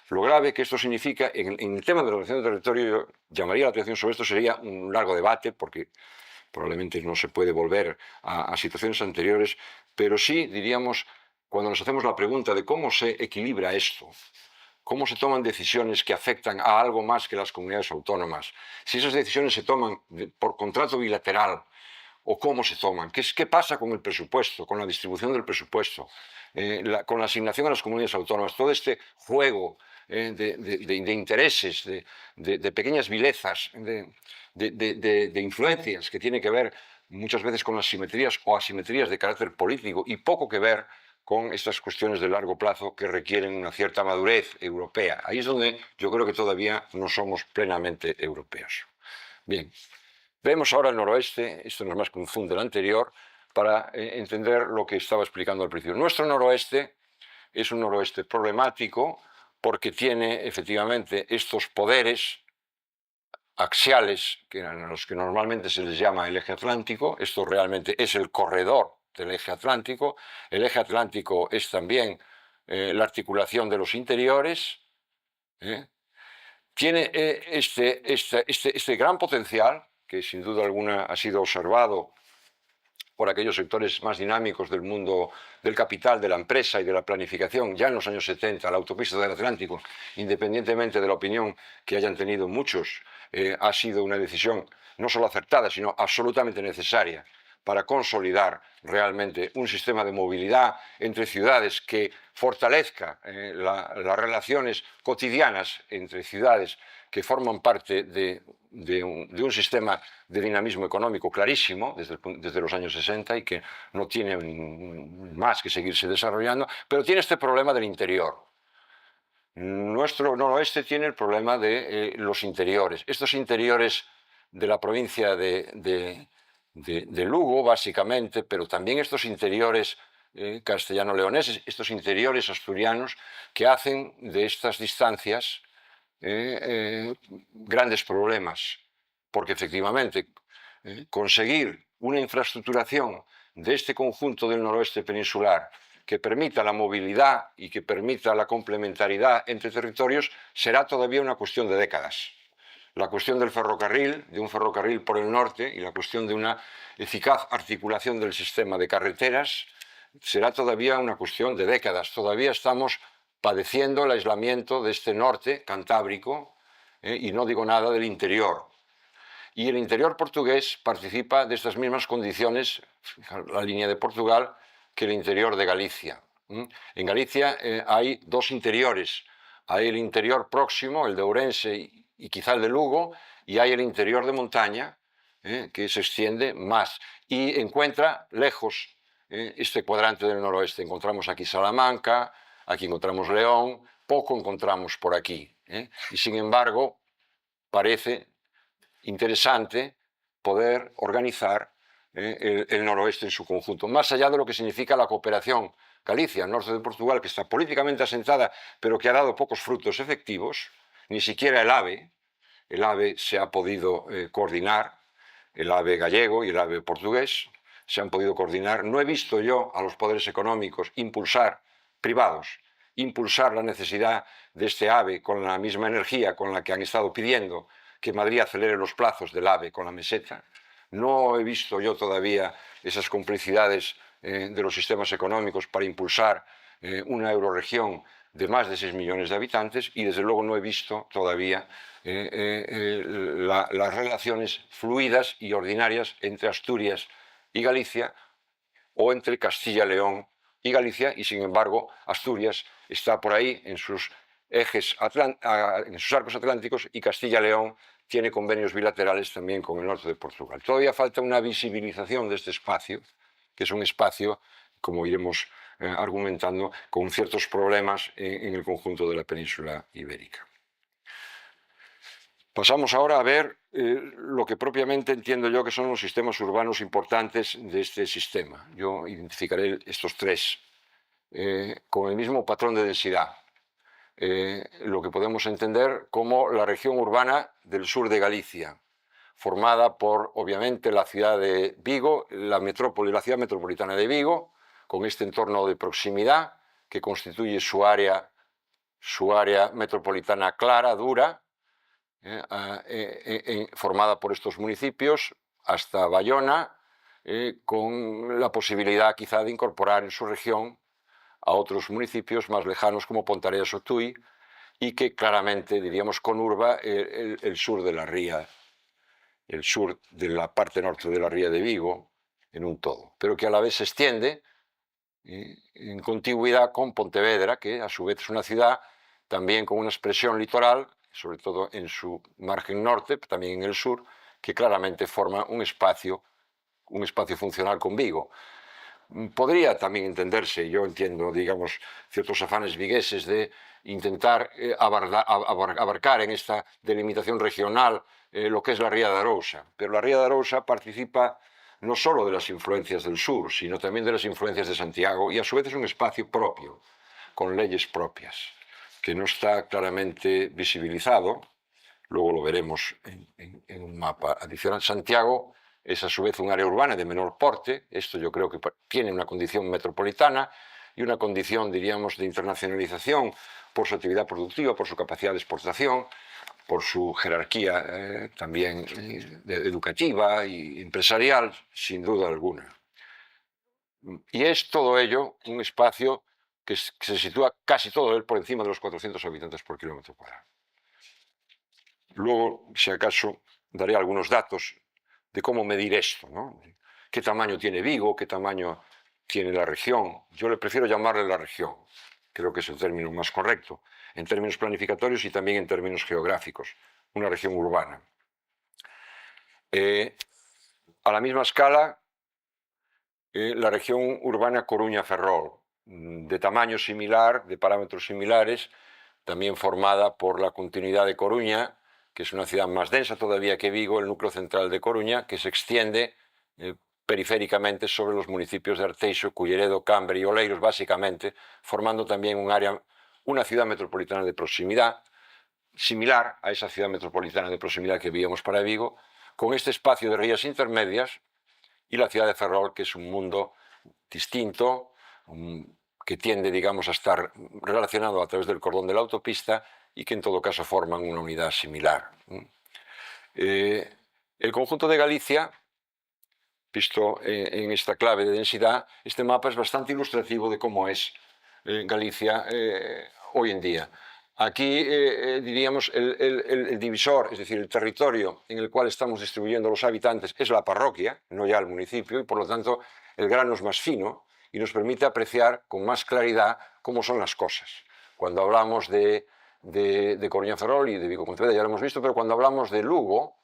Lo grave que esto significa, en el tema de la ordenación del territorio, yo llamaría la atención sobre esto, sería un largo debate, porque probablemente no se puede volver a situaciones anteriores, pero sí, diríamos, cuando nos hacemos la pregunta de cómo se equilibra esto, cómo se toman decisiones que afectan a algo más que las comunidades autónomas, si esas decisiones se toman por contrato bilateral o cómo se toman, qué pasa con el presupuesto, con la distribución del presupuesto, con la asignación a las comunidades autónomas, todo este juego de intereses, de pequeñas vilezas, de influencias que tiene que ver muchas veces con las simetrías o asimetrías de carácter político y poco que ver con estas cuestiones de largo plazo que requieren una cierta madurez europea. Ahí es donde yo creo que todavía no somos plenamente europeos. Bien, vemos ahora el noroeste, esto no es más que un zoom del anterior, para entender lo que estaba explicando al principio. Nuestro noroeste es un noroeste problemático porque tiene efectivamente estos poderes axiales, que a los que normalmente se les llama el eje atlántico. Esto realmente es el corredor del eje atlántico. El eje atlántico es también la articulación de los interiores. Tiene este gran potencial, que sin duda alguna ha sido observado por aquellos sectores más dinámicos del mundo del capital, de la empresa y de la planificación, ya en los años 70, la autopista del Atlántico, independientemente de la opinión que hayan tenido muchos, ha sido una decisión no solo acertada, sino absolutamente necesaria para consolidar realmente un sistema de movilidad entre ciudades que fortalezca las relaciones cotidianas entre ciudades que forman parte de un sistema de dinamismo económico clarísimo desde los años 60 y que no tiene más que seguirse desarrollando, pero tiene este problema del interior. Nuestro noroeste tiene el problema de los interiores. Estos interiores de la provincia de Lugo, básicamente, pero también estos interiores castellano-leoneses, estos interiores asturianos que hacen de estas distancias grandes problemas, porque efectivamente conseguir una infraestructuración de este conjunto del noroeste peninsular que permita la movilidad y que permita la complementariedad entre territorios será todavía una cuestión de décadas. La cuestión del ferrocarril, de un ferrocarril por el norte, y la cuestión de una eficaz articulación del sistema de carreteras será todavía una cuestión de décadas. Todavía estamos padeciendo el aislamiento de este norte cantábrico, y no digo nada del interior. Y el interior portugués participa de estas mismas condiciones, la línea de Portugal, que el interior de Galicia. En Galicia hay dos interiores. Hay el interior próximo, el de Ourense y quizá el de Lugo, y hay el interior de montaña, que se extiende más y encuentra lejos este cuadrante del noroeste. Encontramos aquí Salamanca, aquí encontramos León, poco encontramos por aquí. Y sin embargo, parece interesante poder organizar el noroeste en su conjunto, más allá de lo que significa la cooperación. Galicia, el norte de Portugal, que está políticamente asentada, pero que ha dado pocos frutos efectivos, ni siquiera el AVE se ha podido coordinar, el AVE gallego y el AVE portugués se han podido coordinar. No he visto yo a los poderes económicos privados, impulsar la necesidad de este AVE con la misma energía con la que han estado pidiendo que Madrid acelere los plazos del AVE con la meseta. No he visto yo todavía esas complicidades de los sistemas económicos para impulsar una euroregión de más de 6 millones de habitantes y desde luego no he visto todavía las relaciones fluidas y ordinarias entre Asturias y Galicia o entre Castilla-León y Galicia, y sin embargo Asturias está por ahí en sus en sus arcos atlánticos, y Castilla-León tiene convenios bilaterales también con el norte de Portugal. Todavía falta una visibilización de este espacio, que es un espacio, como iremos argumentando, con ciertos problemas en el conjunto de la península ibérica. Pasamos ahora a ver lo que propiamente entiendo yo que son los sistemas urbanos importantes de este sistema. Yo identificaré estos tres con el mismo patrón de densidad. Lo que podemos entender como la región urbana del sur de Galicia, formada por, obviamente, la ciudad de Vigo, la ciudad metropolitana de Vigo, con este entorno de proximidad que constituye su área metropolitana clara, dura, formada por estos municipios, hasta Bayona, con la posibilidad quizá de incorporar en su región a otros municipios más lejanos como Pontareas o Tui, y que claramente, diríamos, conurba el sur de la ría, el sur de la parte norte de la ría de Vigo en un todo, pero que a la vez se extiende en contigüidad con Pontevedra, que a su vez es una ciudad también con una expresión litoral, sobre todo en su margen norte, pero también en el sur, que claramente forma un espacio funcional con Vigo. Podría también entenderse, yo entiendo, digamos, ciertos afanes vigueses de intentar abarcar en esta delimitación regional lo que es la Ría de Arousa, pero la Ría de Arousa participa no solo de las influencias del sur, sino también de las influencias de Santiago, y a su vez es un espacio propio, con leyes propias, que no está claramente visibilizado. Luego lo veremos en un mapa adicional. Santiago es a su vez un área urbana de menor porte. Esto yo creo que tiene una condición metropolitana y una condición, diríamos, de internacionalización por su actividad productiva, por su capacidad de exportación, por su jerarquía también educativa y empresarial, sin duda alguna. Y es todo ello un espacio que se sitúa casi todo él por encima de los 400 habitantes por kilómetro cuadrado. Luego, si acaso, daré algunos datos de cómo medir esto, ¿no? ¿Qué tamaño tiene Vigo? ¿Qué tamaño tiene la región? Yo le prefiero llamarle la región, creo que es el término más correcto, en términos planificatorios y también en términos geográficos, una región urbana. A la misma escala, la región urbana Coruña-Ferrol, de tamaño similar, de parámetros similares, también formada por la continuidad de Coruña, que es una ciudad más densa todavía que Vigo, el núcleo central de Coruña, que se extiende periféricamente sobre los municipios de Arteixo, Culleredo, Cambre y Oleiros, básicamente, formando también una ciudad metropolitana de proximidad, similar a esa ciudad metropolitana de proximidad que veíamos para Vigo, con este espacio de rías intermedias, y la ciudad de Ferrol, que es un mundo distinto, que tiende, digamos, a estar relacionado a través del cordón de la autopista y que en todo caso forman una unidad similar. El conjunto de Galicia, visto en esta clave de densidad, este mapa es bastante ilustrativo de cómo es Galicia hoy en día. Aquí diríamos el divisor, es decir, el territorio en el cual estamos distribuyendo los habitantes es la parroquia, no ya el municipio, y por lo tanto el grano es más fino y nos permite apreciar con más claridad cómo son las cosas. Cuando hablamos de Coruña-Ferrol y de Vigo-Pontevedra ya lo hemos visto, pero cuando hablamos de Lugo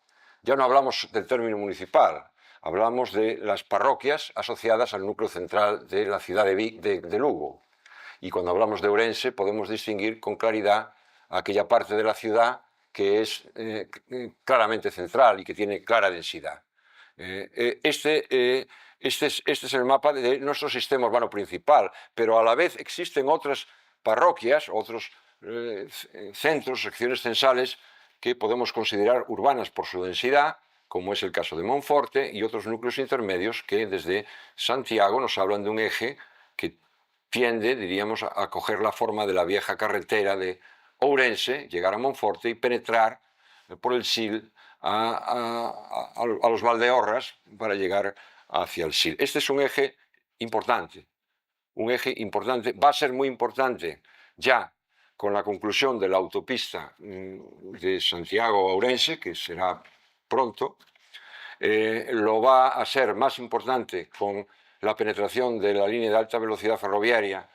ya no hablamos del término municipal, hablamos de las parroquias asociadas al núcleo central de la ciudad de Lugo. Y cuando hablamos de Ourense podemos distinguir con claridad aquella parte de la ciudad que es claramente central y que tiene clara densidad. Este es el mapa de nuestro sistema urbano principal, pero a la vez existen otras parroquias, otros centros, secciones censales que podemos considerar urbanas por su densidad, como es el caso de Monforte, y otros núcleos intermedios que desde Santiago nos hablan de un eje que tiende, diríamos, a coger la forma de la vieja carretera de Ourense, llegar a Monforte y penetrar por el Sil a los Valdeorras para llegar hacia el Sil. Este es un eje importante, va a ser muy importante ya con la conclusión de la autopista de Santiago a Ourense, que será pronto. Lo va a ser más importante con la penetración de la línea de alta velocidad ferroviaria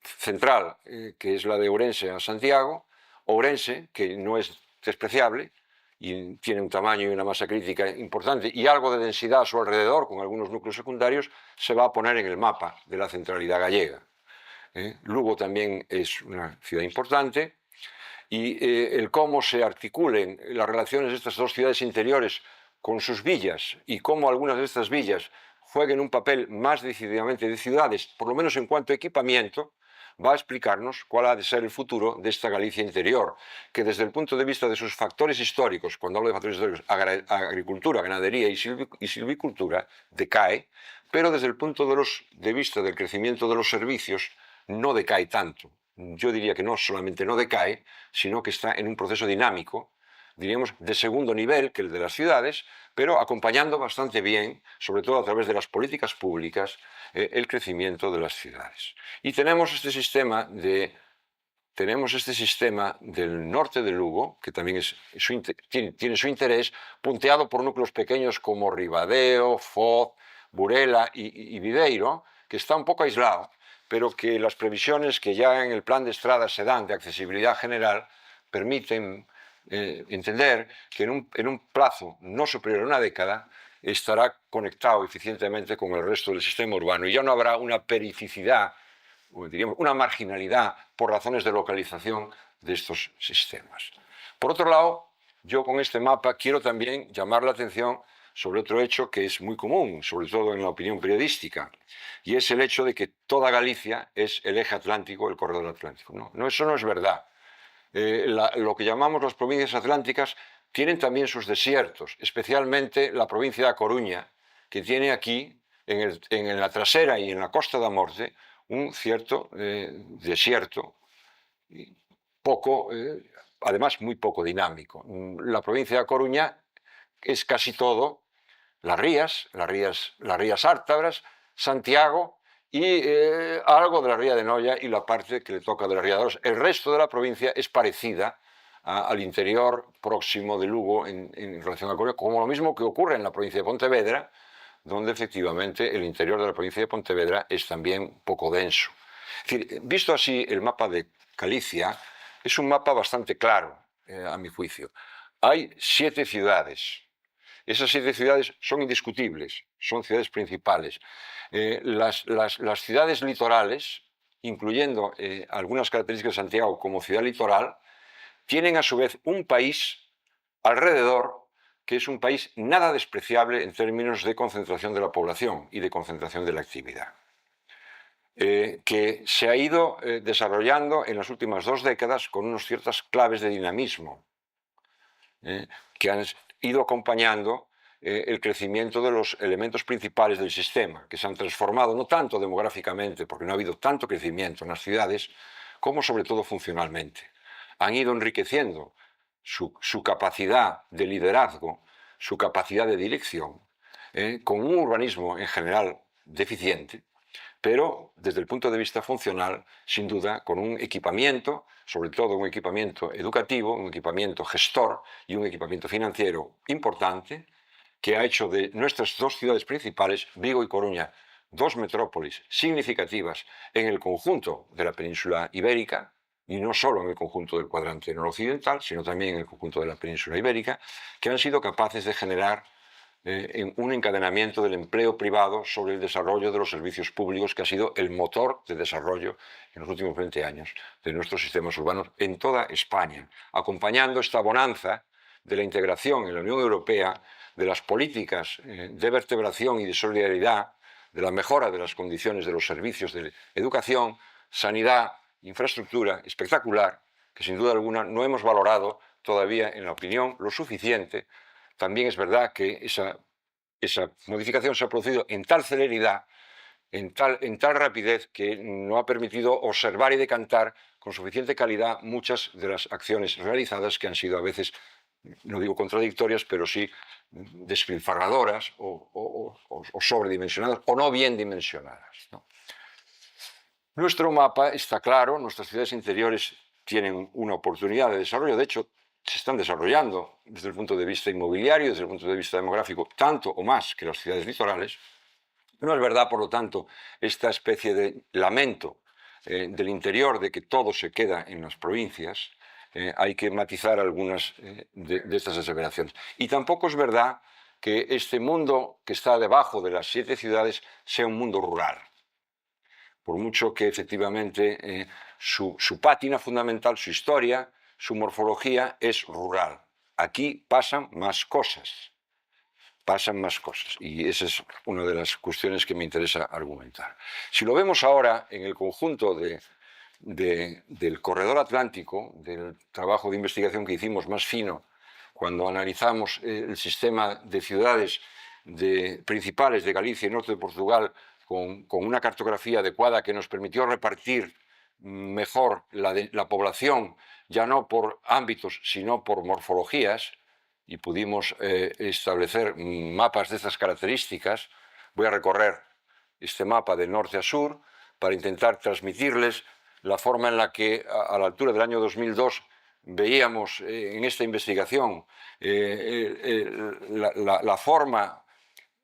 central, que es la de Ourense a Santiago. Ourense, que no es despreciable y tiene un tamaño y una masa crítica importante y algo de densidad a su alrededor, con algunos núcleos secundarios, se va a poner en el mapa de la centralidad gallega. Lugo también es una ciudad importante y el cómo se articulen las relaciones de estas dos ciudades interiores con sus villas y cómo algunas de estas villas jueguen un papel más decididamente de ciudades, por lo menos en cuanto a equipamiento, va a explicarnos cuál ha de ser el futuro de esta Galicia interior, que desde el punto de vista de sus factores históricos, cuando hablo de factores históricos, agricultura, ganadería y silvicultura, decae, pero desde el punto de vista del crecimiento de los servicios, no decae tanto. Yo diría que no solamente no decae, sino que está en un proceso dinámico diríamos, de segundo nivel que el de las ciudades, pero acompañando bastante bien, sobre todo a través de las políticas públicas, el crecimiento de las ciudades. Y tenemos este sistema del norte de Lugo, que también tiene su interés, punteado por núcleos pequeños como Ribadeo, Foz, Burela y Videiro, que está un poco aislado, pero que las previsiones que ya en el plan de Estrada se dan de accesibilidad general permiten entender que en un plazo no superior a una década estará conectado eficientemente con el resto del sistema urbano y ya no habrá una perificidad, diríamos, una marginalidad por razones de localización de estos sistemas. Por otro lado, yo con este mapa quiero también llamar la atención sobre otro hecho que es muy común, sobre todo en la opinión periodística, y es el hecho de que toda Galicia es el eje atlántico, el corredor atlántico. No, eso no es verdad. Lo que llamamos las provincias atlánticas tienen también sus desiertos, especialmente la provincia de A Coruña, que tiene aquí, en la trasera y en la Costa da Morte, un cierto desierto, además muy poco dinámico. La provincia de A Coruña es casi todo las rías Ártabras, Santiago y algo de la ría de Noia y la parte que le toca de la ría de Oros. El resto de la provincia es parecida al interior próximo de Lugo en relación a Coruña, como lo mismo que ocurre en la provincia de Pontevedra, donde efectivamente el interior de la provincia de Pontevedra es también poco denso. Es decir, visto así, el mapa de Galicia es un mapa bastante claro, a mi juicio. Hay 7 ciudades. Esas 7 ciudades son indiscutibles, son ciudades principales. Las ciudades litorales, incluyendo algunas características de Santiago como ciudad litoral, tienen a su vez un país alrededor que es un país nada despreciable en términos de concentración de la población y de concentración de la actividad, que se ha ido desarrollando en las últimas 2 décadas con unas ciertas claves de dinamismo, que han ido acompañando el crecimiento de los elementos principales del sistema, que se han transformado no tanto demográficamente, porque no ha habido tanto crecimiento en las ciudades, como sobre todo funcionalmente. Han ido enriqueciendo su capacidad de liderazgo, su capacidad de dirección, con un urbanismo en general deficiente, pero desde el punto de vista funcional, sin duda, con un equipamiento, sobre todo un equipamiento educativo, un equipamiento gestor y un equipamiento financiero importante, que ha hecho de nuestras 2 ciudades principales, Vigo y Coruña, 2 metrópolis significativas en el conjunto de la península ibérica, y no solo en el conjunto del cuadrante noroccidental, sino también en el conjunto de la península ibérica, que han sido capaces de generar un encadenamiento del empleo privado sobre el desarrollo de los servicios públicos, que ha sido el motor de desarrollo en los últimos 20 años de nuestros sistemas urbanos en toda España, acompañando esta bonanza de la integración en la Unión Europea, de las políticas de vertebración y de solidaridad, de la mejora de las condiciones de los servicios de educación, sanidad, infraestructura espectacular, que sin duda alguna no hemos valorado todavía en la opinión lo suficiente. También es verdad que esa modificación se ha producido en tal celeridad, en tal rapidez, que no ha permitido observar y decantar con suficiente calidad muchas de las acciones realizadas, que han sido a veces, no digo contradictorias, pero sí despilfarradoras o sobredimensionadas o no bien dimensionadas, ¿no? Nuestro mapa está claro, nuestras ciudades interiores tienen una oportunidad de desarrollo, de hecho, se están desarrollando desde el punto de vista inmobiliario, desde el punto de vista demográfico, tanto o más que las ciudades litorales. No es verdad, por lo tanto, esta especie de lamento del interior de que todo se queda en las provincias. Hay que matizar algunas de estas aseveraciones. Y tampoco es verdad que este mundo que está debajo de las 7 ciudades sea un mundo rural. Por mucho que efectivamente su pátina fundamental, su historia, su morfología es rural. Aquí pasan más cosas. Y esa es una de las cuestiones que me interesa argumentar. Si lo vemos ahora en el conjunto del corredor atlántico, del trabajo de investigación que hicimos más fino cuando analizamos el sistema de ciudades principales de Galicia y norte de Portugal, con una cartografía adecuada que nos permitió repartir mejor la población, ya no por ámbitos, sino por morfologías, y pudimos establecer mapas de estas características. Voy a recorrer este mapa de norte a sur para intentar transmitirles la forma en la que a la altura del año 2002 veíamos en esta investigación la forma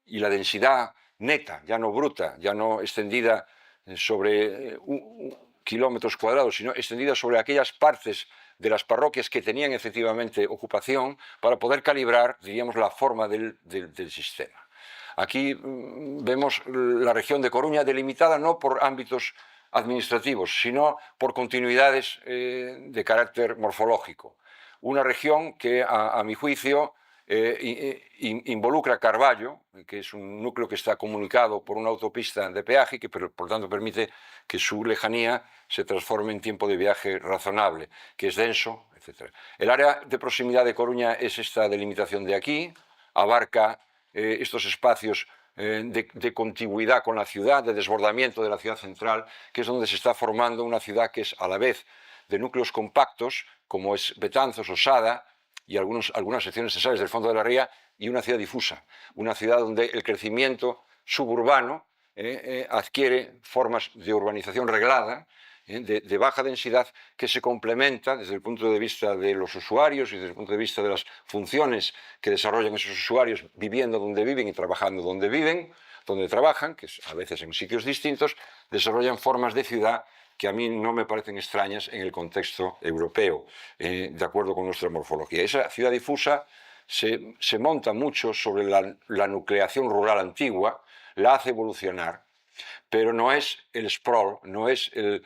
y la densidad neta, ya no bruta, ya no extendida sobre kilómetros cuadrados, sino extendida sobre aquellas partes de las parroquias que tenían efectivamente ocupación para poder calibrar, diríamos, la forma del sistema. Aquí vemos la región de Coruña delimitada no por ámbitos administrativos, sino por continuidades de carácter morfológico. Una región que, a mi juicio, involucra Carballo, que es un núcleo que está comunicado por una autopista de peaje, que por tanto permite que su lejanía se transforme en tiempo de viaje razonable, que es denso, etc. El área de proximidad de Coruña es esta delimitación de aquí, abarca estos espacios de contigüidad con la ciudad, de desbordamiento de la ciudad central, que es donde se está formando una ciudad que es a la vez de núcleos compactos, como es Betanzos, Osada, y algunas secciones necesarias del fondo de la ría, y una ciudad difusa, una ciudad donde el crecimiento suburbano adquiere formas de urbanización reglada, de baja densidad, que se complementa desde el punto de vista de los usuarios y desde el punto de vista de las funciones que desarrollan esos usuarios viviendo donde viven y trabajando donde viven, donde trabajan, que es a veces en sitios distintos, desarrollan formas de ciudad que a mí no me parecen extrañas en el contexto europeo, de acuerdo con nuestra morfología. Esa ciudad difusa se monta mucho sobre la nucleación rural antigua, la hace evolucionar, pero no es el sprawl, no es el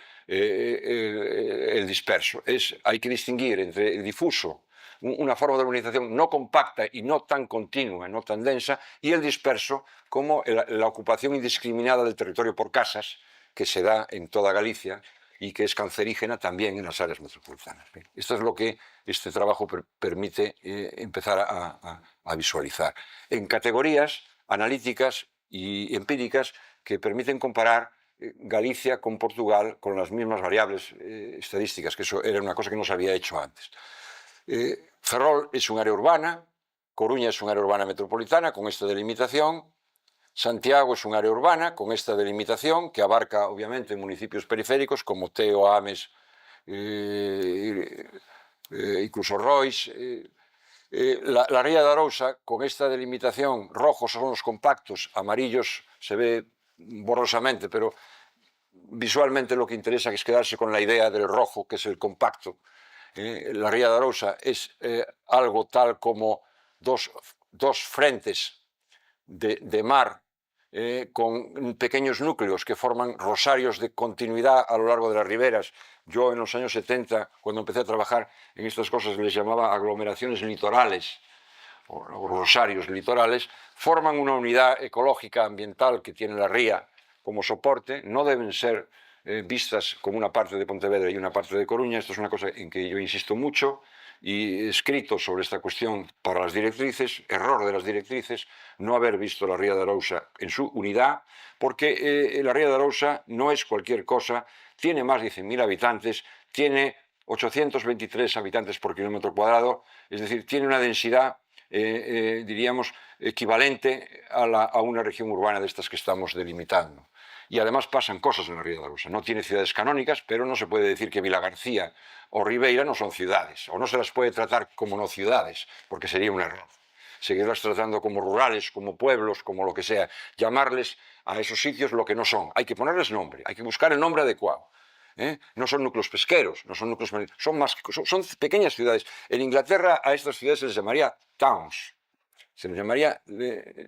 disperso. Hay que distinguir entre el difuso, una forma de urbanización no compacta y no tan continua, no tan densa, y el disperso como la ocupación indiscriminada del territorio por casas, que se da en toda Galicia y que es cancerígena también en las áreas metropolitanas. Esto es lo que este trabajo permite empezar a visualizar. En categorías analíticas y empíricas que permiten comparar Galicia con Portugal con las mismas variables estadísticas, que eso era una cosa que no se había hecho antes. Ferrol es un área urbana, Coruña es un área urbana metropolitana con esta delimitación, Santiago es un área urbana con esta delimitación que abarca obviamente municipios periféricos como Teo, Ames, incluso Rois. La Ría de Arousa con esta delimitación, rojos son los compactos, amarillos se ve borrosamente, pero visualmente lo que interesa es quedarse con la idea del rojo, que es el compacto. La Ría de Arousa es algo tal como dos frentes de mar con pequeños núcleos que forman rosarios de continuidad a lo largo de las riberas. Yo en los años 70, cuando empecé a trabajar en estas cosas, les llamaba aglomeraciones litorales o rosarios litorales, forman una unidad ecológica ambiental que tiene la ría como soporte. No deben ser vistas como una parte de Pontevedra y una parte de Coruña. Esto es una cosa en que yo insisto mucho y he escrito sobre esta cuestión para las directrices, error de las directrices, no haber visto la Ría de Arousa en su unidad, porque la Ría de Arousa no es cualquier cosa, tiene más de 100.000 habitantes, tiene 823 habitantes por kilómetro cuadrado, es decir, tiene una densidad, diríamos, equivalente a una región urbana de estas que estamos delimitando. Y además pasan cosas en la Ría de Arousa. No tiene ciudades canónicas, pero no se puede decir que Vilagarcía o Ribeira no son ciudades, o no se las puede tratar como no ciudades, porque sería un error. Seguirlas tratando como rurales, como pueblos, como lo que sea. Llamarles a esos sitios lo que no son. Hay que ponerles nombre, hay que buscar el nombre adecuado. No son núcleos pesqueros, no son núcleos, son pequeñas ciudades. En Inglaterra a estas ciudades se les llamaría towns. Se les llamaría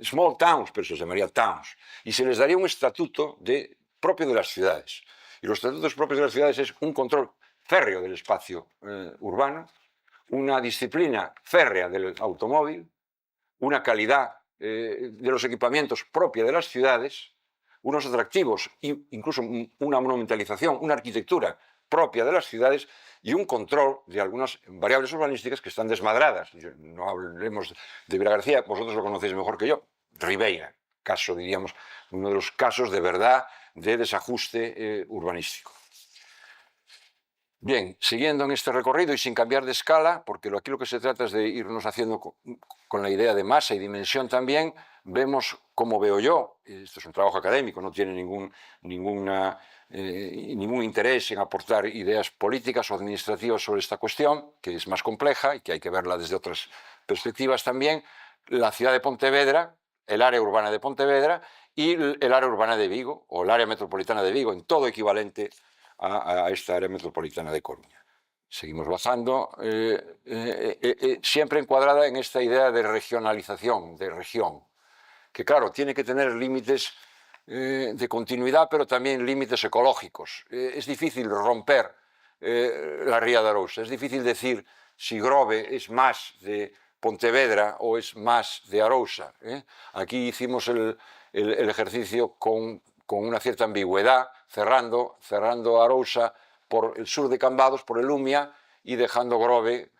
small towns, pero se les llamaría towns. Y se les daría un estatuto propio de las ciudades. Y los estatutos propios de las ciudades es un control férreo del espacio urbano, una disciplina férrea del automóvil, una calidad de los equipamientos propia de las ciudades, unos atractivos, incluso una monumentalización, una arquitectura propia de las ciudades y un control de algunas variables urbanísticas que están desmadradas. No hablemos de Vilagarcía, vosotros lo conocéis mejor que yo. Ribeira, caso, diríamos, uno de los casos de verdad de desajuste urbanístico. Bien, siguiendo en este recorrido y sin cambiar de escala, porque aquí lo que se trata es de irnos haciendo con la idea de masa y dimensión también, vemos cómo veo yo, esto es un trabajo académico, no tiene ningún interés en aportar ideas políticas o administrativas sobre esta cuestión, que es más compleja y que hay que verla desde otras perspectivas también, la ciudad de Pontevedra, el área urbana de Pontevedra y el área urbana de Vigo, o el área metropolitana de Vigo, en todo equivalente a esta área metropolitana de Coruña. Seguimos bajando, siempre encuadrada en esta idea de regionalización, de región, que claro, tiene que tener límites de continuidad, pero también límites ecológicos. Es difícil romper la Ría de Arousa, es difícil decir si Grove es más de Pontevedra o es más de Arousa. Aquí hicimos el ejercicio con una cierta ambigüedad, cerrando Arousa por el sur de Cambados, por el Lumia, y dejando Grove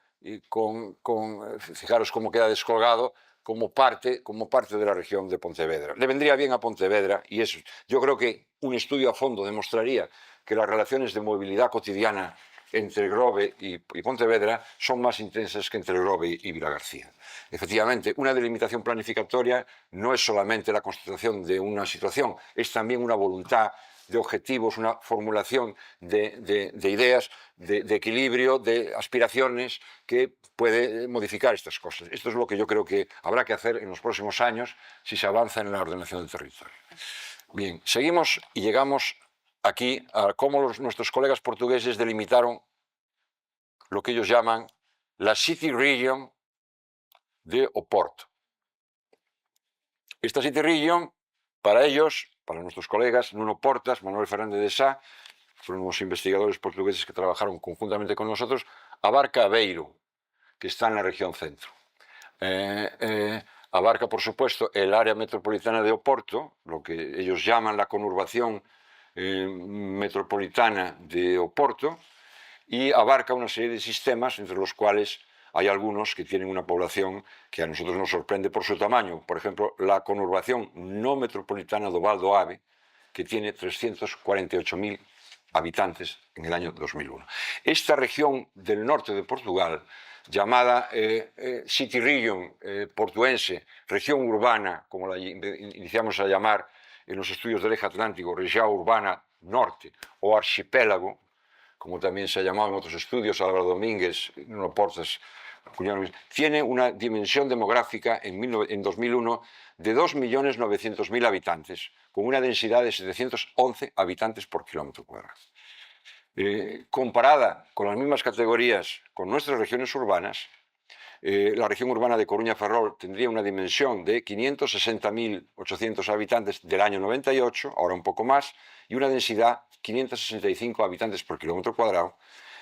fijaros cómo queda descolgado, como parte de la región de Pontevedra. Le vendría bien a Pontevedra, y eso, yo creo que un estudio a fondo demostraría que las relaciones de movilidad cotidiana entre Grove y Pontevedra son más intensas que entre Grove y Vilagarcía. Efectivamente, una delimitación planificatoria no es solamente la constatación de una situación, es también una voluntad de objetivos, una formulación de ideas, de equilibrio, de aspiraciones que puede modificar estas cosas. Esto es lo que yo creo que habrá que hacer en los próximos años si se avanza en la ordenación del territorio. Bien, seguimos y llegamos aquí a cómo nuestros colegas portugueses delimitaron lo que ellos llaman la City Region de Oporto. Esta City Region, para ellos, para nuestros colegas, Nuno Portas, Manuel Fernández de Sá, fueron unos investigadores portugueses que trabajaron conjuntamente con nosotros, abarca Aveiro, que está en la región centro. Abarca, por supuesto, el área metropolitana de Oporto, lo que ellos llaman la conurbación metropolitana de Oporto, y abarca una serie de sistemas, entre los cuales hay algunos que tienen una población que a nosotros nos sorprende por su tamaño. Por ejemplo, la conurbación no metropolitana de Val do Ave, que tiene 348.000 habitantes en el año 2001. Esta región del norte de Portugal, llamada City Region portuense, región urbana, como la iniciamos a llamar en los estudios del eje atlántico, región urbana norte, o archipiélago, como también se ha llamado en otros estudios, Álvaro Domínguez, Nuno Portas, tiene una dimensión demográfica en 2001 de 2.900.000 habitantes, con una densidad de 711 habitantes por kilómetro cuadrado. Comparada con las mismas categorías con nuestras regiones urbanas, la región urbana de Coruña-Ferrol tendría una dimensión de 560.800 habitantes del año 98, ahora un poco más, y una densidad 565 habitantes por kilómetro cuadrado.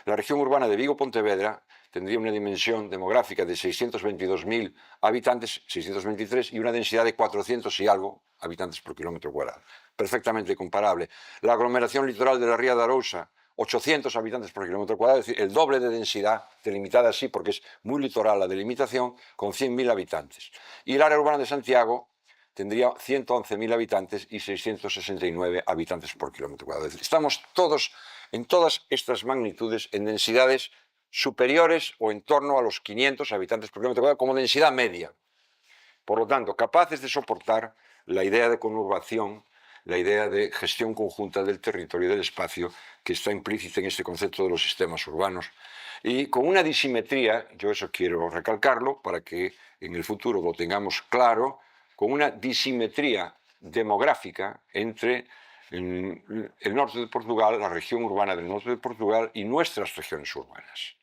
La región urbana de Vigo-Pontevedra tendría una dimensión demográfica de 622.000 habitantes, 623, y una densidad de 400 y algo habitantes por kilómetro cuadrado. Perfectamente comparable. La aglomeración litoral de la Ría de Arousa, 800 habitantes por kilómetro cuadrado, es decir, el doble de densidad, delimitada así porque es muy litoral la delimitación, con 100.000 habitantes. Y el área urbana de Santiago tendría 111.000 habitantes y 669 habitantes por kilómetro cuadrado. Es decir, estamos todos, en todas estas magnitudes, en densidades superiores o en torno a los 500 habitantes por kilómetro cuadrado como densidad media. Por lo tanto, capaces de soportar la idea de conurbación, la idea de gestión conjunta del territorio y del espacio que está implícita en este concepto de los sistemas urbanos. Y con una disimetría, yo eso quiero recalcarlo para que en el futuro lo tengamos claro, con una disimetría demográfica entre el norte de Portugal, la región urbana del norte de Portugal y nuestras regiones urbanas.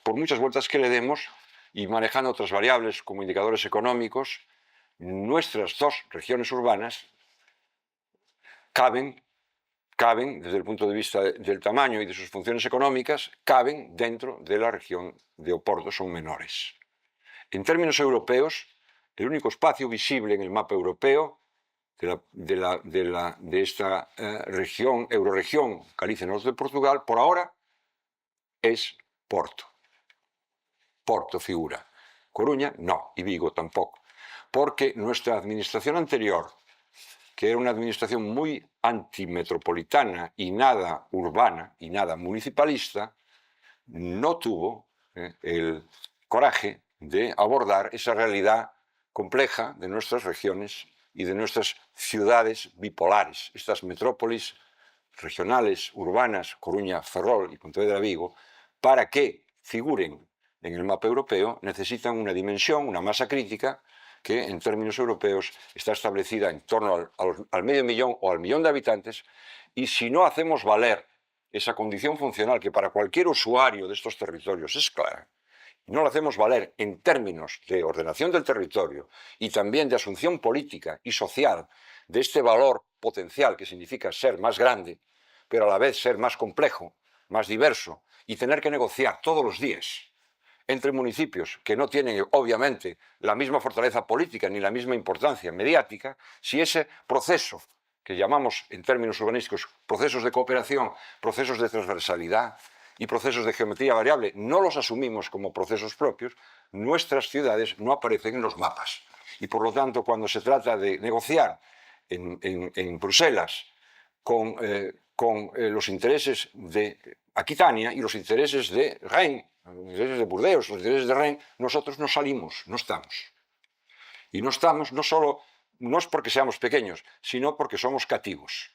Por muchas vueltas que le demos y manejando otras variables como indicadores económicos, nuestras dos regiones urbanas caben desde el punto de vista del tamaño y de sus funciones económicas, caben dentro de la región de Oporto, son menores. En términos europeos, el único espacio visible en el mapa europeo de esta región, eurorregión Galicia Norte de Portugal, por ahora, es Porto. Porto figura. Coruña, no, y Vigo tampoco. Porque nuestra administración anterior, que era una administración muy antimetropolitana y nada urbana y nada municipalista, no tuvo el coraje de abordar esa realidad compleja de nuestras regiones y de nuestras ciudades bipolares, estas metrópolis regionales, urbanas, Coruña, Ferrol y Pontevedra, Vigo, para que figuren en el mapa europeo, necesitan una dimensión, una masa crítica, que en términos europeos está establecida en torno al medio millón o al millón de habitantes, y si no hacemos valer esa condición funcional que para cualquier usuario de estos territorios es clara, y no la hacemos valer en términos de ordenación del territorio y también de asunción política y social de este valor potencial que significa ser más grande, pero a la vez ser más complejo, más diverso, y tener que negociar todos los días entre municipios que no tienen, obviamente, la misma fortaleza política ni la misma importancia mediática, si ese proceso que llamamos en términos urbanísticos procesos de cooperación, procesos de transversalidad y procesos de geometría variable, no los asumimos como procesos propios, nuestras ciudades no aparecen en los mapas. Y por lo tanto, cuando se trata de negociar en Bruselas con los intereses de Aquitania y los intereses de Rennes, los intereses de Burdeos, los intereses de Rennes, nosotros no salimos, no estamos. Y no estamos, no es porque seamos pequeños, sino porque somos cativos,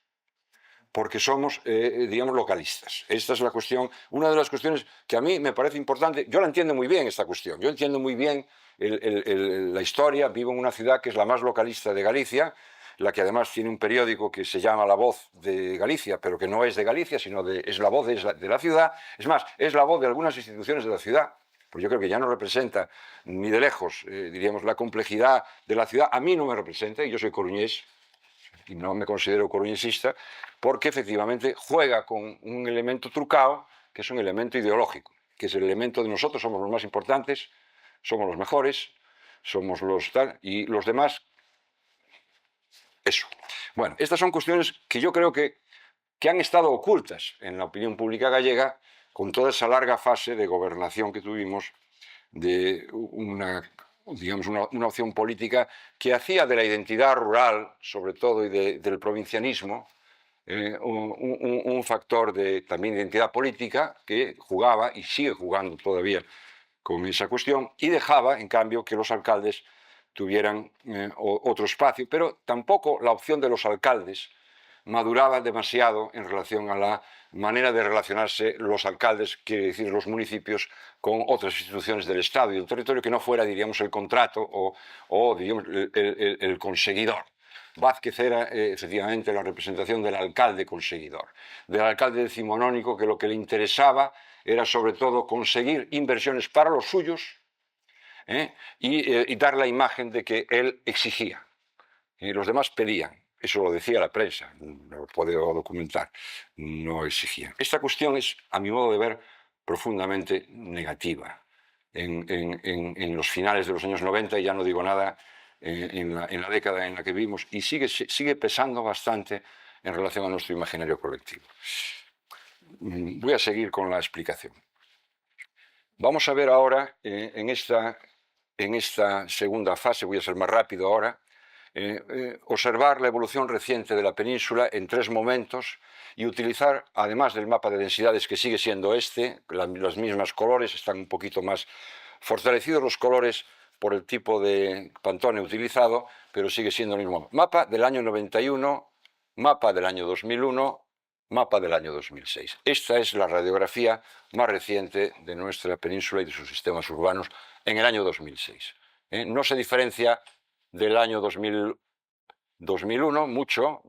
porque somos, digamos, localistas. Esta es la cuestión, una de las cuestiones que a mí me parece importante. Yo la entiendo muy bien, esta cuestión. Yo entiendo muy bien la historia. Vivo en una ciudad que es la más localista de Galicia, la que además tiene un periódico que se llama La Voz de Galicia, pero que no es de Galicia, sino es la voz de la ciudad. Es más, es la voz de algunas instituciones de la ciudad, pues yo creo que ya no representa ni de lejos, diríamos, la complejidad de la ciudad. A mí no me representa, y yo soy coruñés, y no me considero coruñesista, porque efectivamente juega con un elemento trucado, que es un elemento ideológico, que es el elemento de nosotros somos los más importantes, somos los mejores, somos los tal, y los demás, eso. Bueno, estas son cuestiones que yo creo que han estado ocultas en la opinión pública gallega con toda esa larga fase de gobernación que tuvimos, de digamos, una opción política que hacía de la identidad rural, sobre todo, y del provincianismo, un factor también de identidad política que jugaba y sigue jugando todavía con esa cuestión, y dejaba, en cambio, que los alcaldes tuvieran otro espacio, pero tampoco la opción de los alcaldes maduraba demasiado en relación a la manera de relacionarse los alcaldes, quiere decir los municipios, con otras instituciones del Estado y del territorio que no fuera, diríamos, el contrato o diríamos, el conseguidor. Vázquez era efectivamente la representación del alcalde conseguidor, del alcalde decimonónico, que lo que le interesaba era sobre todo conseguir inversiones para los suyos y dar la imagen de que él exigía y los demás pedían. Eso lo decía la prensa, lo puedo documentar, no exigían. Esta cuestión es, a mi modo de ver, profundamente negativa. En los finales de los años 90, y ya no digo nada, en la década en la que vivimos, y sigue pesando bastante en relación a nuestro imaginario colectivo. Voy a seguir con la explicación. Vamos a ver ahora, en esta segunda fase, voy a ser más rápido ahora, observar la evolución reciente de la península en tres momentos y utilizar, además del mapa de densidades que sigue siendo las mismas colores, están un poquito más fortalecidos los colores por el tipo de Pantone utilizado, pero sigue siendo el mismo mapa del año 91, mapa del año 2001, mapa del año 2006. Esta es la radiografía más reciente de nuestra península y de sus sistemas urbanos en el año 2006. No se diferencia del año 2001 mucho,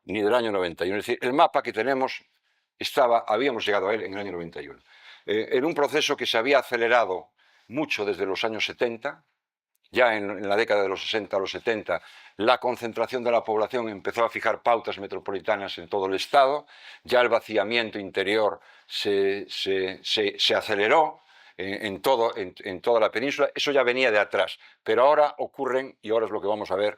ni del año 91. Es decir, el mapa que tenemos habíamos llegado a él en el año 91. En un proceso que se había acelerado mucho desde los años 70, ya en la década de los 60 a los 70, la concentración de la población empezó a fijar pautas metropolitanas en todo el Estado, ya el vaciamiento interior se aceleró, en toda la península. Eso ya venía de atrás, pero ahora ocurren, y ahora es lo que vamos a ver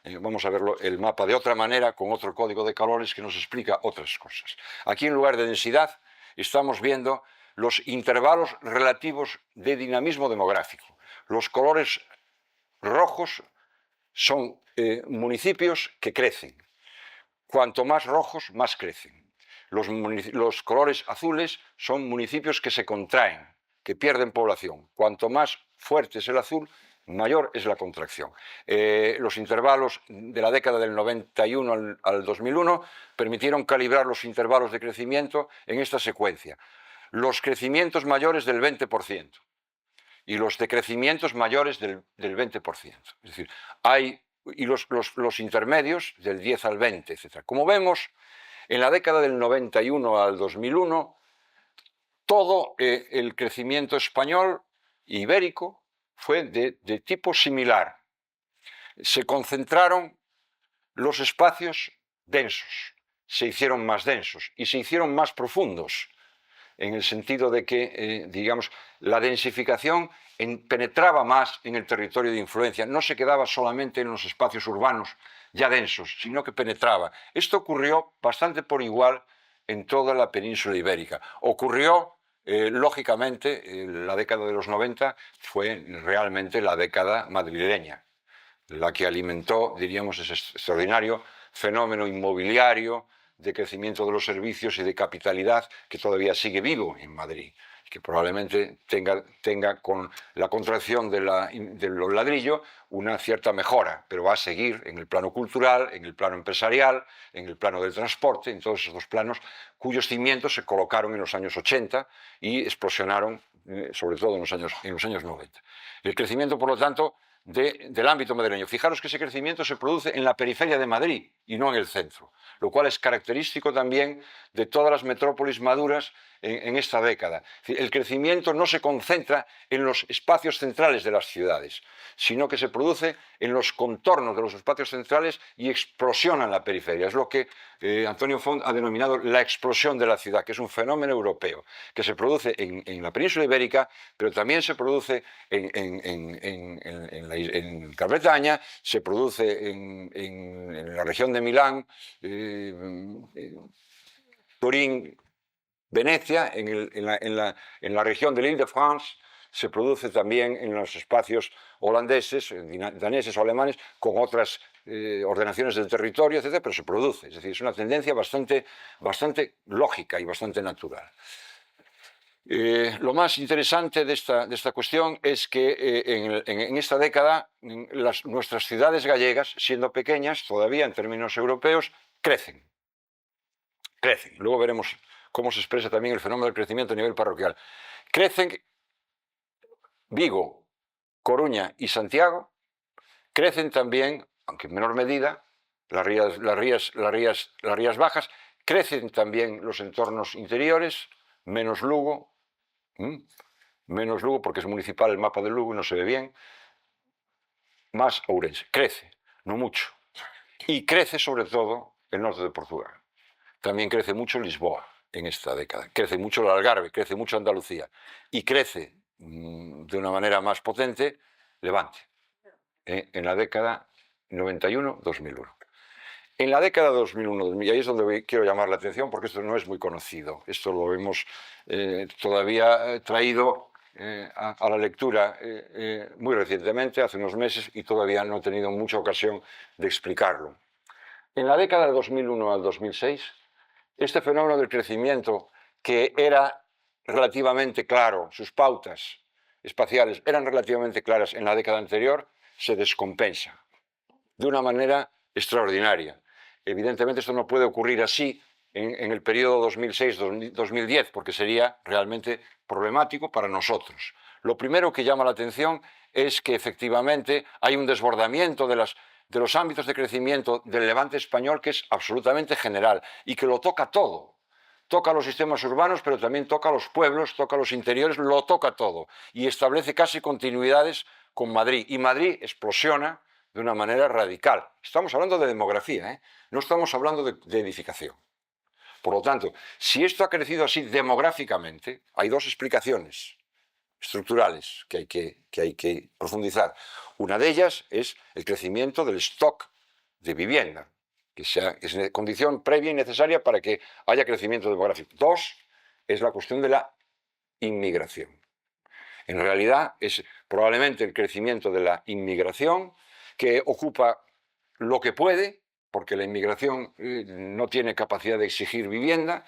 el mapa de otra manera, con otro código de colores que nos explica otras cosas. Aquí, en lugar de densidad, estamos viendo los intervalos relativos de dinamismo demográfico. Los colores rojos son municipios que crecen. Cuanto más rojos, más crecen. Los colores azules son municipios que se contraen, que pierden población. Cuanto más fuerte es el azul, mayor es la contracción. Los intervalos de la década del 91 al 2001 permitieron calibrar los intervalos de crecimiento en esta secuencia. Los crecimientos mayores del 20% y los decrecimientos mayores del 20%. Es decir, y los intermedios del 10 al 20, etc. Como vemos, en la década del 91 al 2001, todo el crecimiento español e ibérico fue de tipo similar. Se concentraron los espacios densos, se hicieron más densos y se hicieron más profundos, en el sentido de que, digamos, la densificación penetraba más en el territorio de influencia, no se quedaba solamente en los espacios urbanos ya densos, sino que penetraba. Esto ocurrió bastante por igual en toda la península ibérica. Ocurrió, lógicamente, la década de los 90 fue realmente la década madrileña, la que alimentó, diríamos, ese extraordinario fenómeno inmobiliario de crecimiento de los servicios y de capitalidad que todavía sigue vivo en Madrid, que probablemente tenga con la contracción de los ladrillos una cierta mejora, pero va a seguir en el plano cultural, en el plano empresarial, en el plano del transporte, en todos esos planos cuyos cimientos se colocaron en los años 80 y explosionaron, sobre todo en los años 90. El crecimiento, por lo tanto, del ámbito madrileño. Fijaros que ese crecimiento se produce en la periferia de Madrid y no en el centro, lo cual es característico también de todas las metrópolis maduras en esta década. El crecimiento no se concentra en los espacios centrales de las ciudades, sino que se produce en los contornos de los espacios centrales y explosiona en la periferia. Es lo que Antonio Font ha denominado la explosión de la ciudad, que es un fenómeno europeo, que se produce en la península ibérica, pero también se produce en Gran Bretaña, se produce en la región de Milán, Turín, Venecia, en la región de l'Île-de-France, se produce también en los espacios holandeses, daneses o alemanes, con otras ordenaciones del territorio, etc., pero se produce. Es decir, es una tendencia bastante lógica y bastante natural. Lo más interesante de esta cuestión es que en esta década nuestras ciudades gallegas, siendo pequeñas todavía en términos europeos, crecen. Luego veremos cómo se expresa también el fenómeno del crecimiento a nivel parroquial. Crecen Vigo, Coruña y Santiago, crecen también, aunque en menor medida, las Rías Bajas, crecen también los entornos interiores, menos Lugo porque es municipal el mapa de Lugo y no se ve bien, más Ourense. Crece, no mucho. Y crece sobre todo el norte de Portugal. También crece mucho Lisboa en esta década. Crece mucho el Algarve, crece mucho Andalucía. Y crece de una manera más potente Levante, en la década 91-2001. En la década 2001, y ahí es donde quiero llamar la atención, porque esto no es muy conocido. Esto lo hemos todavía traído a la lectura muy recientemente, hace unos meses, y todavía no he tenido mucha ocasión de explicarlo. En la década de 2001 al 2006, este fenómeno del crecimiento, que era relativamente claro, sus pautas espaciales eran relativamente claras en la década anterior, se descompensa de una manera extraordinaria. Evidentemente esto no puede ocurrir así en el periodo 2006-2010, porque sería realmente problemático para nosotros. Lo primero que llama la atención es que efectivamente hay un desbordamiento de los ámbitos de crecimiento del levante español que es absolutamente general y que lo toca todo. Toca los sistemas urbanos, pero también toca los pueblos, toca los interiores, lo toca todo y establece casi continuidades con Madrid. Y Madrid explosiona de una manera radical. Estamos hablando de demografía, no estamos hablando de edificación. Por lo tanto, si esto ha crecido así demográficamente, hay dos explicaciones estructurales que hay que profundizar. Una de ellas es el crecimiento del stock de vivienda, que es una condición previa y necesaria para que haya crecimiento demográfico. Dos, es la cuestión de la inmigración. En realidad es probablemente el crecimiento de la inmigración que ocupa lo que puede, porque la inmigración no tiene capacidad de exigir vivienda,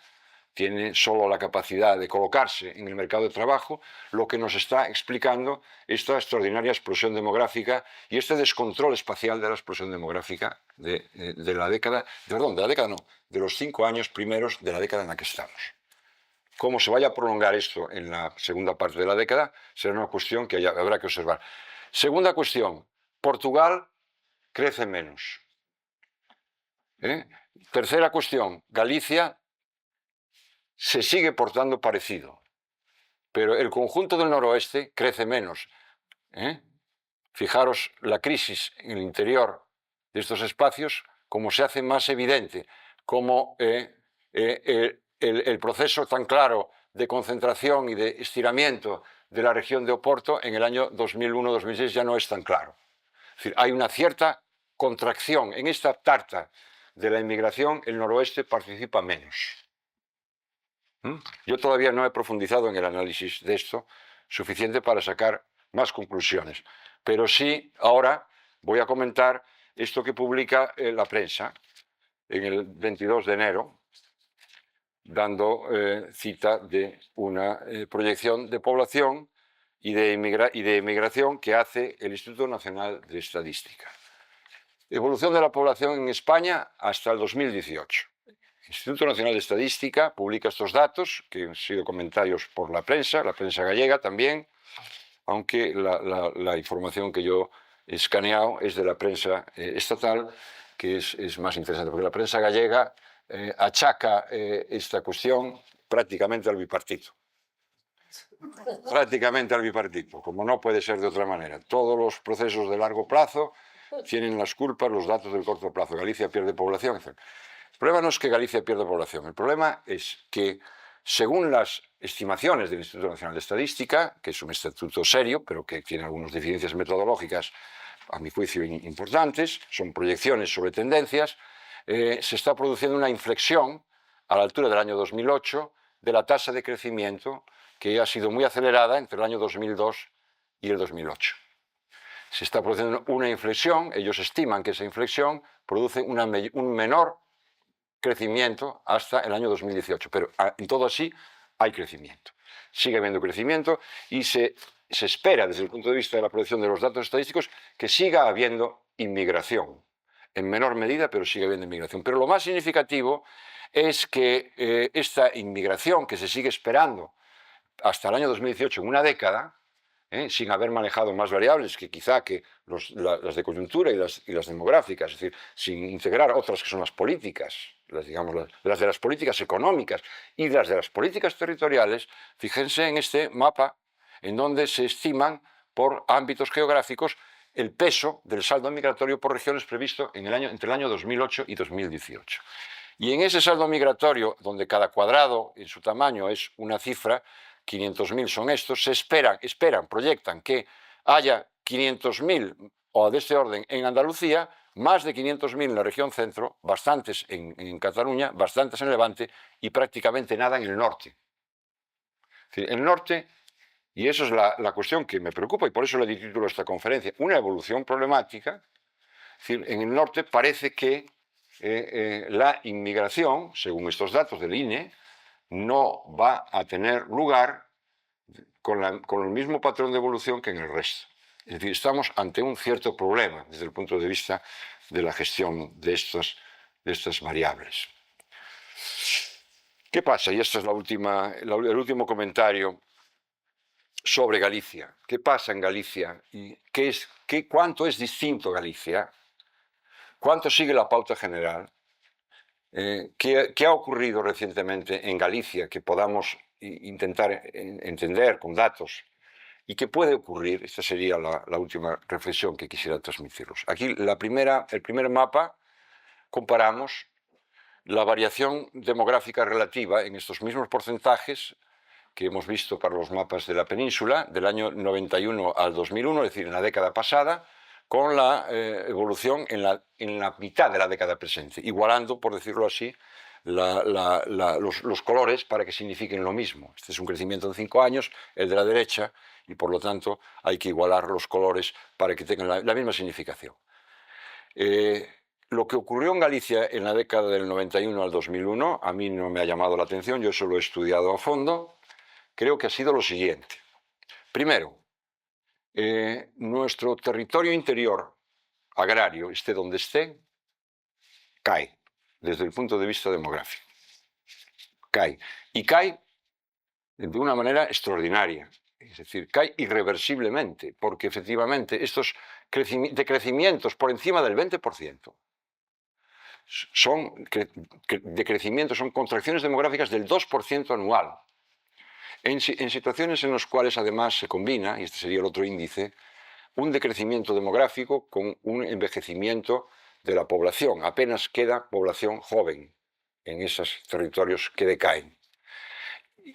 tiene solo la capacidad de colocarse en el mercado de trabajo, lo que nos está explicando esta extraordinaria explosión demográfica y este descontrol espacial de la explosión demográfica de la década, de los 5 años primeros de la década en la que estamos. Cómo se vaya a prolongar esto en la segunda parte de la década será una cuestión que habrá que observar. Segunda cuestión, Portugal crece menos. Tercera cuestión, Galicia se sigue portando parecido, pero el conjunto del noroeste crece menos. Fijaros la crisis en el interior de estos espacios, como se hace más evidente, como el proceso tan claro de concentración y de estiramiento de la región de Oporto en el año 2001-2006 ya no es tan claro. Es decir, hay una cierta contracción en esta tarta de la inmigración, el noroeste participa menos. Yo todavía no he profundizado en el análisis de esto suficiente para sacar más conclusiones, pero sí ahora voy a comentar esto que publica la prensa en el 22 de enero, dando cita de una proyección de población y de inmigración que hace el Instituto Nacional de Estadística. Evolución de la población en España hasta el 2018. El Instituto Nacional de Estadística publica estos datos, que han sido comentarios por la prensa gallega también, aunque la información que yo he escaneado es de la prensa estatal, que es más interesante, porque la prensa gallega achaca esta cuestión prácticamente al bipartito. Prácticamente al bipartito, como no puede ser de otra manera. Todos los procesos de largo plazo tienen las culpas los datos del corto plazo. Galicia pierde población, etc. El problema no es que Galicia pierda población, el problema es que, según las estimaciones del Instituto Nacional de Estadística, que es un instituto serio, pero que tiene algunas deficiencias metodológicas, a mi juicio, importantes, son proyecciones sobre tendencias, se está produciendo una inflexión a la altura del año 2008 de la tasa de crecimiento que ha sido muy acelerada entre el año 2002 y el 2008. Se está produciendo una inflexión, ellos estiman que esa inflexión produce un menor crecimiento hasta el año 2018, pero en todo así hay crecimiento. Sigue habiendo crecimiento y se espera, desde el punto de vista de la proyección de los datos estadísticos, que siga habiendo inmigración. En menor medida, pero sigue habiendo inmigración. Pero lo más significativo es que esta inmigración que se sigue esperando hasta el año 2018, en una década, sin haber manejado más variables que quizá que las de coyuntura y las demográficas, es decir, sin integrar otras que son las políticas, las de las políticas económicas y las de las políticas territoriales. Fíjense en este mapa en donde se estiman por ámbitos geográficos el peso del saldo migratorio por regiones previsto entre el año 2008 y 2018. Y en ese saldo migratorio, donde cada cuadrado en su tamaño es una cifra, 500.000 son estos, proyectan que haya 500.000 o de este orden en Andalucía, más de 500.000 en la región centro, bastantes en Cataluña, bastantes en Levante y prácticamente nada en el norte. Es decir, el norte, y eso es la cuestión que me preocupa y por eso le di título a esta conferencia, una evolución problemática. Es decir, en el norte parece que la inmigración, según estos datos del INE, no va a tener lugar con el mismo patrón de evolución que en el resto. Es decir, estamos ante un cierto problema desde el punto de vista de la gestión de estas variables. ¿Qué pasa? Y este es el último comentario sobre Galicia. ¿Qué pasa en Galicia? ¿Y cuánto es distinto Galicia? ¿Cuánto sigue la pauta general? ¿Qué ha ocurrido recientemente en Galicia que podamos intentar entender con datos? ¿Y qué puede ocurrir? Esta sería la última reflexión que quisiera transmitiros. Aquí el primer mapa, comparamos la variación demográfica relativa en estos mismos porcentajes que hemos visto para los mapas de la península, del año 91 al 2001, es decir, en la década pasada, con la evolución en la mitad de la década presente, igualando, por decirlo así, los colores para que signifiquen lo mismo. Este es un crecimiento de 5 años, el de la derecha, y por lo tanto hay que igualar los colores para que tengan la misma significación. Lo que ocurrió en Galicia en la década del 91 al 2001 a mí no me ha llamado la atención, yo eso lo he estudiado a fondo. Creo que ha sido lo siguiente. Primero, nuestro territorio interior agrario, esté donde esté, cae desde el punto de vista demográfico. Cae. Y cae de una manera extraordinaria. Es decir, cae irreversiblemente, porque efectivamente estos decrecimientos por encima del 20% son decrecimientos, son contracciones demográficas del 2% anual. En situaciones en las cuales además se combina, y este sería el otro índice, un decrecimiento demográfico con un envejecimiento de la población. Apenas queda población joven en esos territorios que decaen.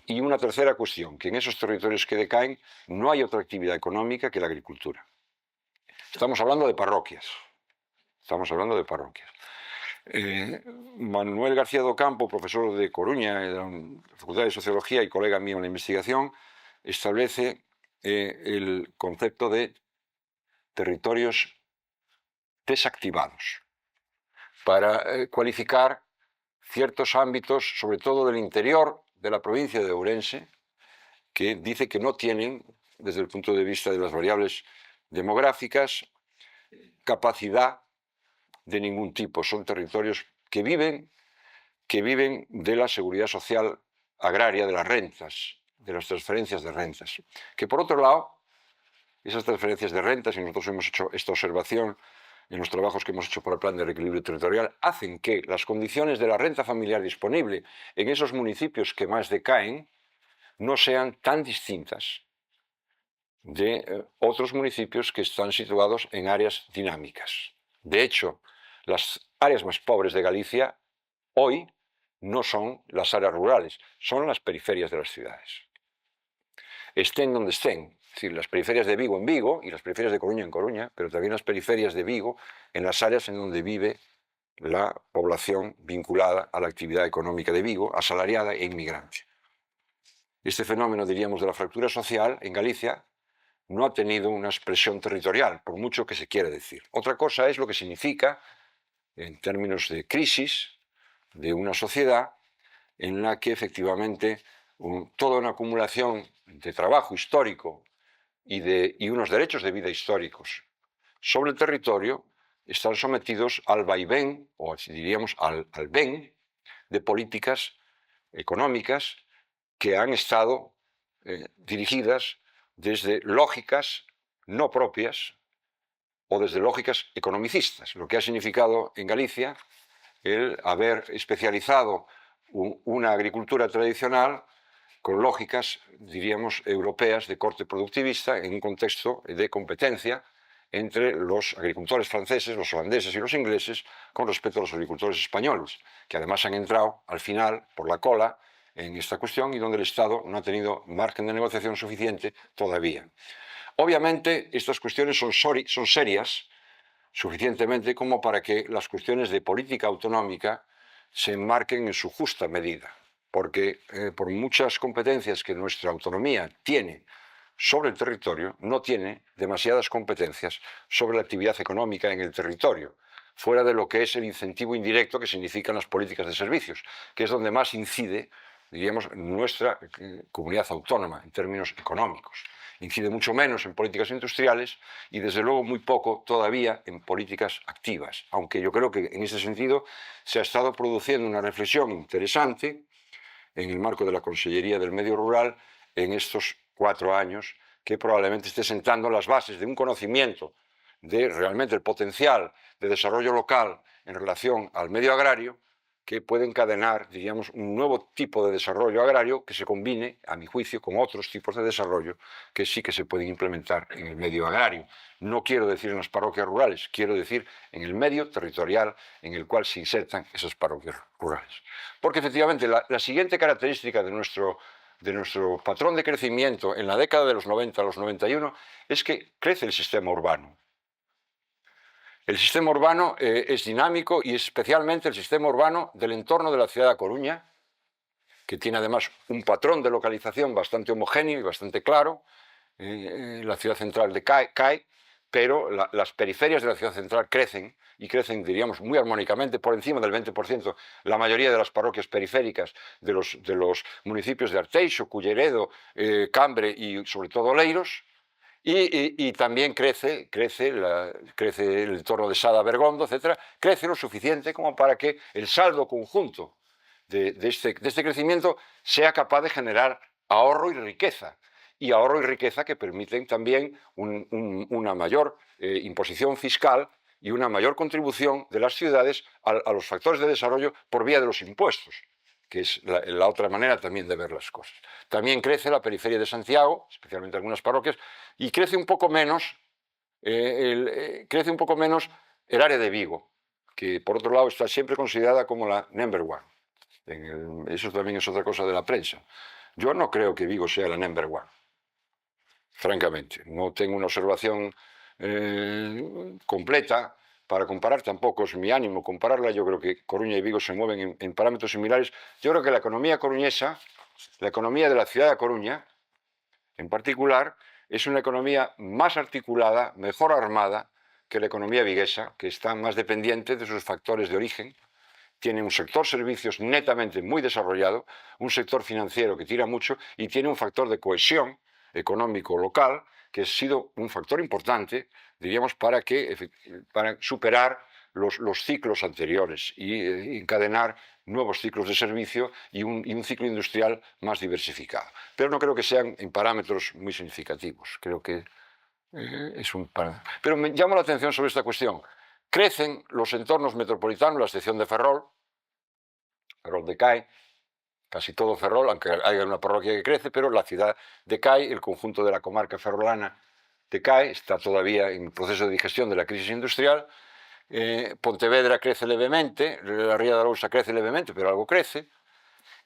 Y una tercera cuestión, que en esos territorios que decaen no hay otra actividad económica que la agricultura. Estamos hablando de parroquias. Estamos hablando de parroquias. Manuel García Docampo, profesor de Coruña, de la Facultad de Sociología y colega mío en la investigación, establece el concepto de territorios desactivados para cualificar ciertos ámbitos, sobre todo del interior de la provincia de Ourense, que dice que no tienen, desde el punto de vista de las variables demográficas, capacidad de ningún tipo. Son territorios que viven de la seguridad social agraria, de las rentas, de las transferencias de rentas. Que por otro lado, esas transferencias de rentas, y nosotros hemos hecho esta observación en los trabajos que hemos hecho para el Plan de Reequilibrio Territorial, hacen que las condiciones de la renta familiar disponible en esos municipios que más decaen no sean tan distintas de otros municipios que están situados en áreas dinámicas. De hecho, las áreas más pobres de Galicia hoy no son las áreas rurales, son las periferias de las ciudades. Estén donde estén, es decir, las periferias de Vigo en Vigo y las periferias de Coruña en Coruña, pero también las periferias de Vigo en las áreas en donde vive la población vinculada a la actividad económica de Vigo, asalariada e inmigrante. Este fenómeno, diríamos, de la fractura social en Galicia no ha tenido una expresión territorial, por mucho que se quiera decir. Otra cosa es lo que significa, en términos de crisis, de una sociedad en la que efectivamente toda una acumulación de trabajo histórico y unos derechos de vida históricos sobre el territorio están sometidos al vaivén, o diríamos al ven, de políticas económicas que han estado dirigidas desde lógicas no propias o desde lógicas economicistas, lo que ha significado en Galicia el haber especializado una agricultura tradicional con lógicas, diríamos, europeas de corte productivista en un contexto de competencia entre los agricultores franceses, los holandeses y los ingleses con respecto a los agricultores españoles, que además han entrado al final por la cola en esta cuestión y donde el Estado no ha tenido margen de negociación suficiente todavía. Obviamente, estas cuestiones son serias suficientemente como para que las cuestiones de política autonómica se enmarquen en su justa medida, porque por muchas competencias que nuestra autonomía tiene sobre el territorio, no tiene demasiadas competencias sobre la actividad económica en el territorio, fuera de lo que es el incentivo indirecto que significan las políticas de servicios, que es donde más incide, diríamos, nuestra comunidad autónoma en términos económicos. Incide mucho menos en políticas industriales y desde luego muy poco todavía en políticas activas, aunque yo creo que en ese sentido se ha estado produciendo una reflexión interesante en el marco de la Consellería del Medio Rural en estos 4 años, que probablemente esté sentando las bases de un conocimiento de realmente el potencial de desarrollo local en relación al medio agrario, que puede encadenar, diríamos, un nuevo tipo de desarrollo agrario que se combine, a mi juicio, con otros tipos de desarrollo que sí que se pueden implementar en el medio agrario. No quiero decir en las parroquias rurales, quiero decir en el medio territorial en el cual se insertan esas parroquias rurales. Porque efectivamente la siguiente característica de nuestro patrón de crecimiento en la década de los 90 a los 91 es que crece el sistema urbano. El sistema urbano es dinámico y especialmente el sistema urbano del entorno de la ciudad de Coruña, que tiene además un patrón de localización bastante homogéneo y bastante claro. La ciudad central cae, pero las periferias de la ciudad central crecen, y crecen, diríamos, muy armónicamente, por encima del 20%, la mayoría de las parroquias periféricas de los municipios de Arteixo, Culleredo, Cambre y sobre todo Oleiros, y también crece el entorno de Sada, Bergondo, etcétera, crece lo suficiente como para que el saldo conjunto de este crecimiento sea capaz de generar ahorro y riqueza que permiten también una mayor imposición fiscal y una mayor contribución de las ciudades a los factores de desarrollo por vía de los impuestos, que es la otra manera también de ver las cosas. También crece la periferia de Santiago, especialmente algunas parroquias, y crece un poco menos el área de Vigo, que por otro lado está siempre considerada como la number one. Eso también es otra cosa de la prensa. Yo no creo que Vigo sea la number one, francamente. No tengo una observación completa para comparar, tampoco es mi ánimo compararla. Yo creo que Coruña y Vigo se mueven en parámetros similares. Yo creo que la economía coruñesa, la economía de la ciudad de Coruña, en particular, es una economía más articulada, mejor armada que la economía viguesa, que está más dependiente de sus factores de origen. Tiene un sector servicios netamente muy desarrollado, un sector financiero que tira mucho y tiene un factor de cohesión económico local que ha sido un factor importante, diríamos, para superar los ciclos anteriores y encadenar nuevos ciclos de servicio y un ciclo industrial más diversificado. Pero no creo que sean en parámetros muy significativos. Creo que es un parámetro. Pero me llama la atención sobre esta cuestión. Crecen los entornos metropolitanos, la excepción de Ferrol. Ferrol decae, casi todo Ferrol, aunque haya una parroquia que crece, pero la ciudad decae, el conjunto de la comarca ferrolana decae, está todavía en proceso de digestión de la crisis industrial. Pontevedra crece levemente, la Ría de Arousa crece levemente, pero algo crece,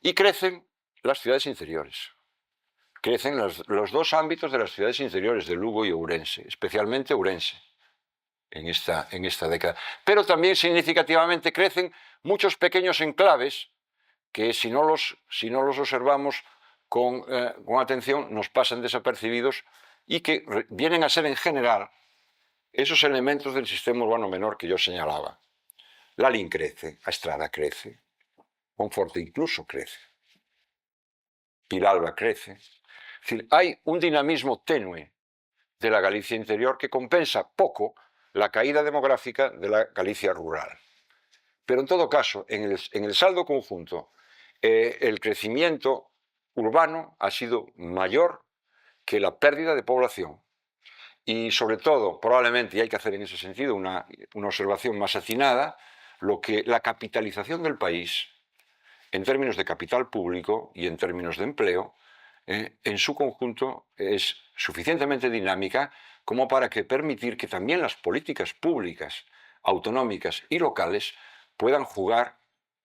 y crecen las ciudades interiores. Crecen los dos ámbitos de las ciudades interiores, de Lugo y Ourense, especialmente Ourense, en esta década. Pero también significativamente crecen muchos pequeños enclaves que si no los observamos con atención nos pasan desapercibidos y que vienen a ser en general esos elementos del sistema urbano menor que yo señalaba. Lalín crece, a Estrada crece, Monforte incluso crece, Pilalba crece. Es decir, hay un dinamismo tenue de la Galicia interior que compensa poco la caída demográfica de la Galicia rural. Pero en todo caso, en el saldo conjunto, el crecimiento urbano ha sido mayor que la pérdida de población. Y sobre todo, probablemente, y hay que hacer en ese sentido una observación más atinada, la capitalización del país, en términos de capital público y en términos de empleo, en su conjunto es suficientemente dinámica como para permitir que también las políticas públicas, autonómicas y locales puedan jugar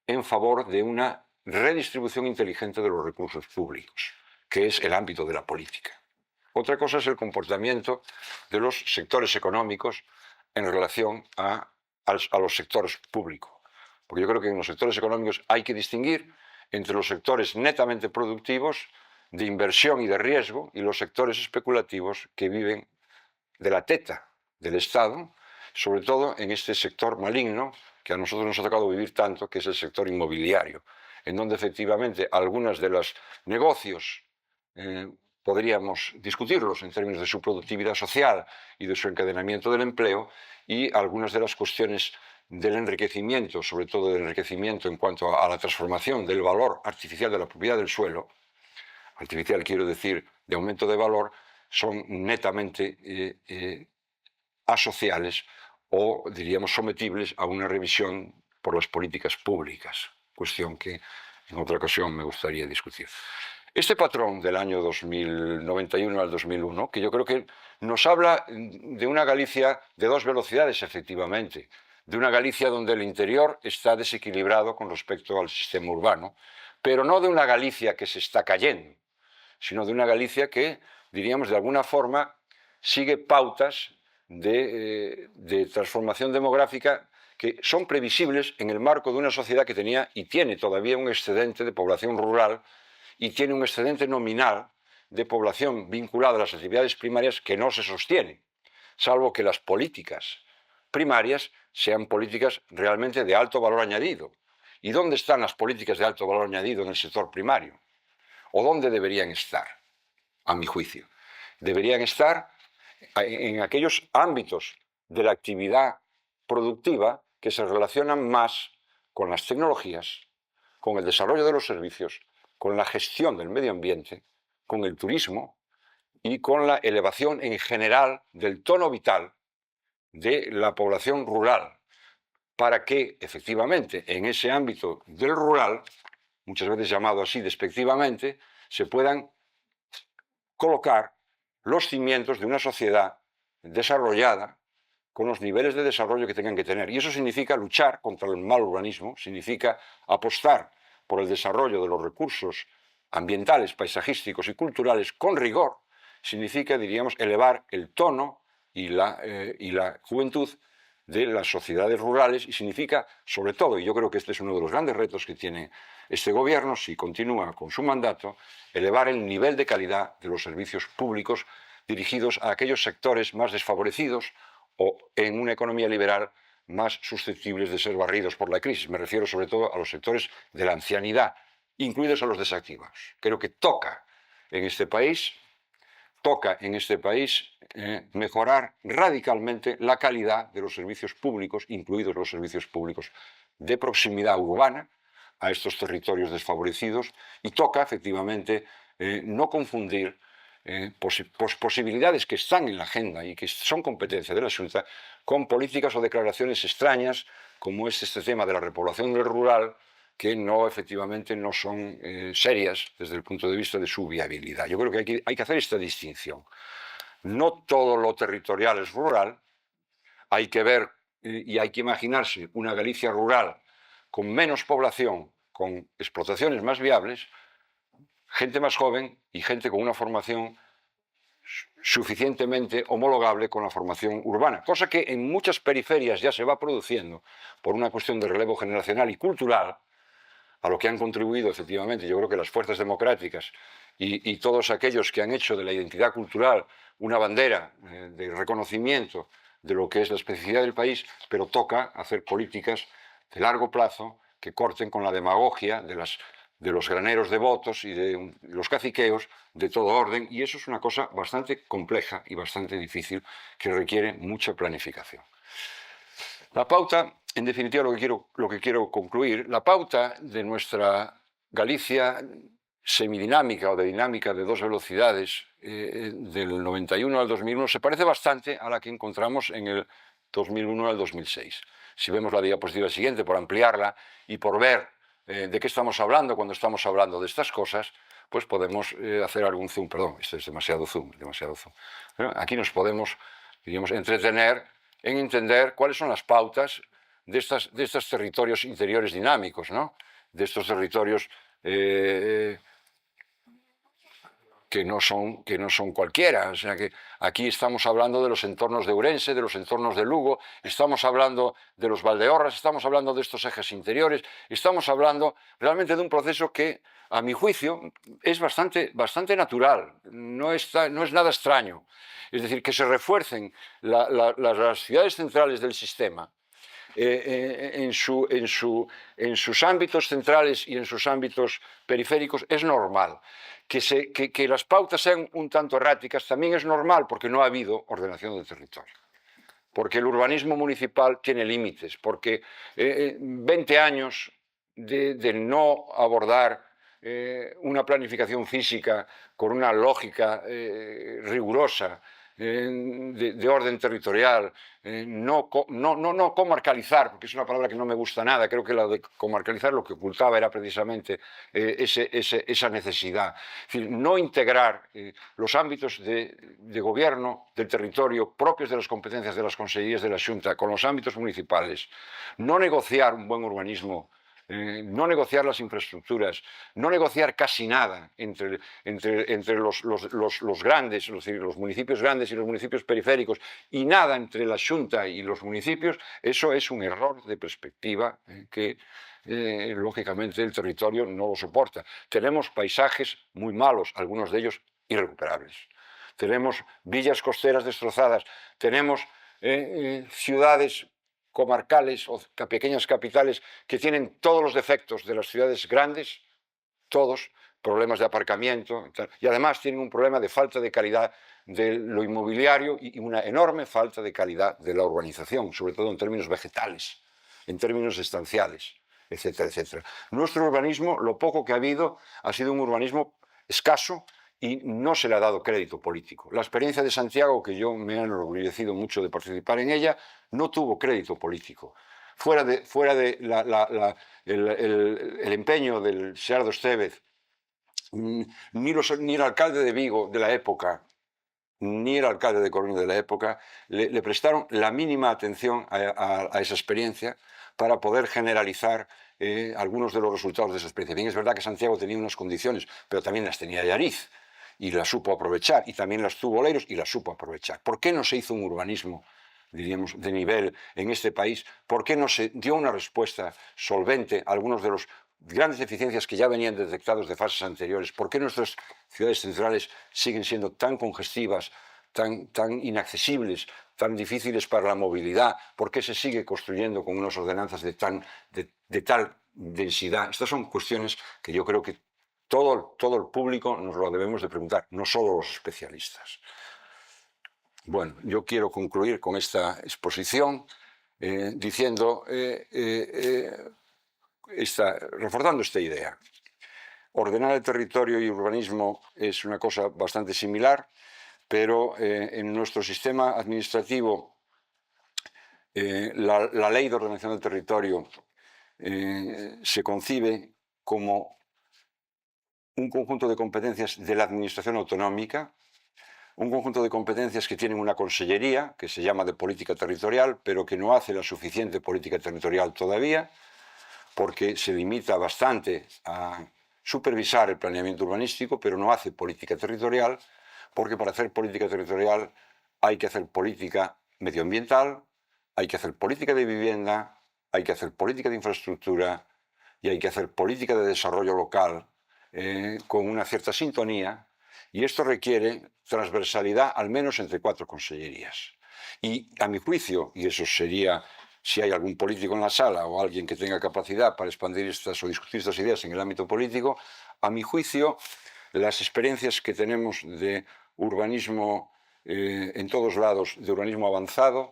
en favor de una redistribución inteligente de los recursos públicos, que es el ámbito de la política. Otra cosa es el comportamiento de los sectores económicos en relación a los sectores públicos. Porque yo creo que en los sectores económicos hay que distinguir entre los sectores netamente productivos, de inversión y de riesgo, y los sectores especulativos que viven de la teta del Estado, sobre todo en este sector maligno que a nosotros nos ha tocado vivir tanto, que es el sector inmobiliario, en donde efectivamente algunos de los negocios podríamos discutirlos en términos de su productividad social y de su encadenamiento del empleo, y algunas de las cuestiones del enriquecimiento, sobre todo del enriquecimiento en cuanto a la transformación del valor artificial de la propiedad del suelo, artificial quiero decir de aumento de valor, son netamente asociales o, diríamos, sometibles a una revisión por las políticas públicas, cuestión que en otra ocasión me gustaría discutir. Este patrón del año 2091 al 2001, que yo creo que nos habla de una Galicia de dos velocidades, efectivamente, de una Galicia donde el interior está desequilibrado con respecto al sistema urbano, pero no de una Galicia que se está cayendo, sino de una Galicia que, diríamos, de alguna forma sigue pautas de transformación demográfica que son previsibles en el marco de una sociedad que tenía y tiene todavía un excedente de población rural y tiene un excedente nominal de población vinculada a las actividades primarias que no se sostiene. salvo que las políticas primarias sean políticas realmente de alto valor añadido. ¿Y dónde están las políticas de alto valor añadido en el sector primario? ¿O dónde deberían estar, a mi juicio? Deberían estar en aquellos ámbitos de la actividad productiva que se relacionan más con las tecnologías, con el desarrollo de los servicios, con la gestión del medio ambiente, con el turismo y con la elevación en general del tono vital de la población rural, para que efectivamente en ese ámbito del rural, muchas veces llamado así despectivamente, se puedan colocar los cimientos de una sociedad desarrollada con los niveles de desarrollo que tengan que tener. Y eso significa luchar contra el mal urbanismo, significa apostar por el desarrollo de los recursos ambientales, paisajísticos y culturales con rigor, significa, diríamos, elevar el tono y la juventud de las sociedades rurales y significa, sobre todo, y yo creo que este es uno de los grandes retos que tiene este gobierno, si continúa con su mandato, elevar el nivel de calidad de los servicios públicos dirigidos a aquellos sectores más desfavorecidos o en una economía liberal más susceptibles de ser barridos por la crisis. Me refiero sobre todo a los sectores de la ancianidad, incluidos a los desactivados. Creo que toca en este país mejorar radicalmente la calidad de los servicios públicos, incluidos los servicios públicos de proximidad urbana, a estos territorios desfavorecidos, y toca efectivamente no confundir posibilidades que están en la agenda y que son competencia de la Xunta con políticas o declaraciones extrañas como es este tema de la repoblación del rural, que efectivamente no son serias desde el punto de vista de su viabilidad. Yo creo que hay que hacer esta distinción. No todo lo territorial es rural, hay que ver y hay que imaginarse una Galicia rural con menos población, con explotaciones más viables, gente más joven y gente con una formación suficientemente homologable con la formación urbana, cosa que en muchas periferias ya se va produciendo por una cuestión de relevo generacional y cultural, a lo que han contribuido efectivamente, yo creo que las fuerzas democráticas y todos aquellos que han hecho de la identidad cultural una bandera de reconocimiento de lo que es la especificidad del país, pero toca hacer políticas de largo plazo que corten con la demagogia de los graneros de votos y de los caciqueos de todo orden, y eso es una cosa bastante compleja y bastante difícil que requiere mucha planificación. La pauta, en definitiva, lo que quiero concluir, la pauta de nuestra Galicia semidinámica o de dinámica de dos velocidades del 91 al 2001 se parece bastante a la que encontramos en el 2001 al 2006. Si vemos la diapositiva siguiente, por ampliarla y por ver de qué estamos hablando cuando estamos hablando de estas cosas, pues podemos hacer algún zoom. Perdón, este es demasiado zoom. Pero aquí nos podemos, diríamos, entretener en entender cuáles son las pautas de estos territorios interiores dinámicos, ¿no? De estos territorios que no son cualquiera. O sea que aquí estamos hablando de los entornos de Ourense, de los entornos de Lugo, estamos hablando de los Valdeorras, estamos hablando de estos ejes interiores, estamos hablando realmente de un proceso que, a mi juicio, es bastante natural, no es nada extraño. Es decir, que se refuercen las ciudades centrales del sistema en sus ámbitos centrales y en sus ámbitos periféricos es normal. Que las pautas sean un tanto erráticas también es normal porque no ha habido ordenación del territorio. Porque el urbanismo municipal tiene límites, porque 20 años de no abordar una planificación física con una lógica rigurosa, de orden territorial, no comarcalizar, porque es una palabra que no me gusta nada. Creo que la de comarcalizar lo que ocultaba era precisamente esa necesidad. Es decir, no integrar los ámbitos de gobierno del territorio propios de las competencias de las consellerías de la Xunta con los ámbitos municipales, no negociar un buen urbanismo, no negociar las infraestructuras, no negociar casi nada entre los grandes, es decir, los municipios grandes y los municipios periféricos, y nada entre la Xunta y los municipios, eso es un error de perspectiva que lógicamente el territorio no lo soporta. Tenemos paisajes muy malos, algunos de ellos irrecuperables. tenemos villas costeras destrozadas, tenemos ciudades comarcales o pequeñas capitales que tienen todos los defectos de las ciudades grandes, todos, problemas de aparcamiento, y además tienen un problema de falta de calidad de lo inmobiliario y una enorme falta de calidad de la urbanización, sobre todo en términos vegetales, en términos estanciales, etcétera, etcétera. Nuestro urbanismo, lo poco que ha habido, ha sido un urbanismo escaso y no se le ha dado crédito político. La experiencia de Santiago, que yo me he enorgullecido mucho de participar en ella, no tuvo crédito político. Fuera de el empeño del Xardo Estévez, ni el alcalde de Vigo de la época, ni el alcalde de Coruña de la época, le prestaron la mínima atención a esa experiencia para poder generalizar algunos de los resultados de esa experiencia. Bien, es verdad que Santiago tenía unas condiciones, pero también las tenía Allariz, y las supo aprovechar, y también las tuvo Oleiros y las supo aprovechar. ¿Por qué no se hizo un urbanismo, diríamos, de nivel en este país? ¿Por qué no se dio una respuesta solvente a algunos de los grandes deficiencias que ya venían detectados de fases anteriores? ¿Por qué nuestras ciudades centrales siguen siendo tan congestivas, tan inaccesibles, tan difíciles para la movilidad? ¿Por qué se sigue construyendo con unas ordenanzas de tal densidad? Estas son cuestiones que yo creo que todo el público nos lo debemos de preguntar, no solo los especialistas. Bueno, yo quiero concluir con esta exposición reforzando esta idea. Ordenar el territorio y urbanismo es una cosa bastante similar, pero en nuestro sistema administrativo la ley de ordenación del territorio se concibe como un conjunto de competencias de la administración autonómica, un conjunto de competencias que tienen una consellería, que se llama de política territorial, pero que no hace la suficiente política territorial todavía, porque se limita bastante a supervisar el planeamiento urbanístico, pero no hace política territorial, porque para hacer política territorial hay que hacer política medioambiental, hay que hacer política de vivienda, hay que hacer política de infraestructura y hay que hacer política de desarrollo local con una cierta sintonía, y esto requiere transversalidad al menos entre 4 consellerías. Y a mi juicio, y eso sería, si hay algún político en la sala o alguien que tenga capacidad para expandir estas o discutir estas ideas en el ámbito político, a mi juicio, las experiencias que tenemos de urbanismo en todos lados, de urbanismo avanzado,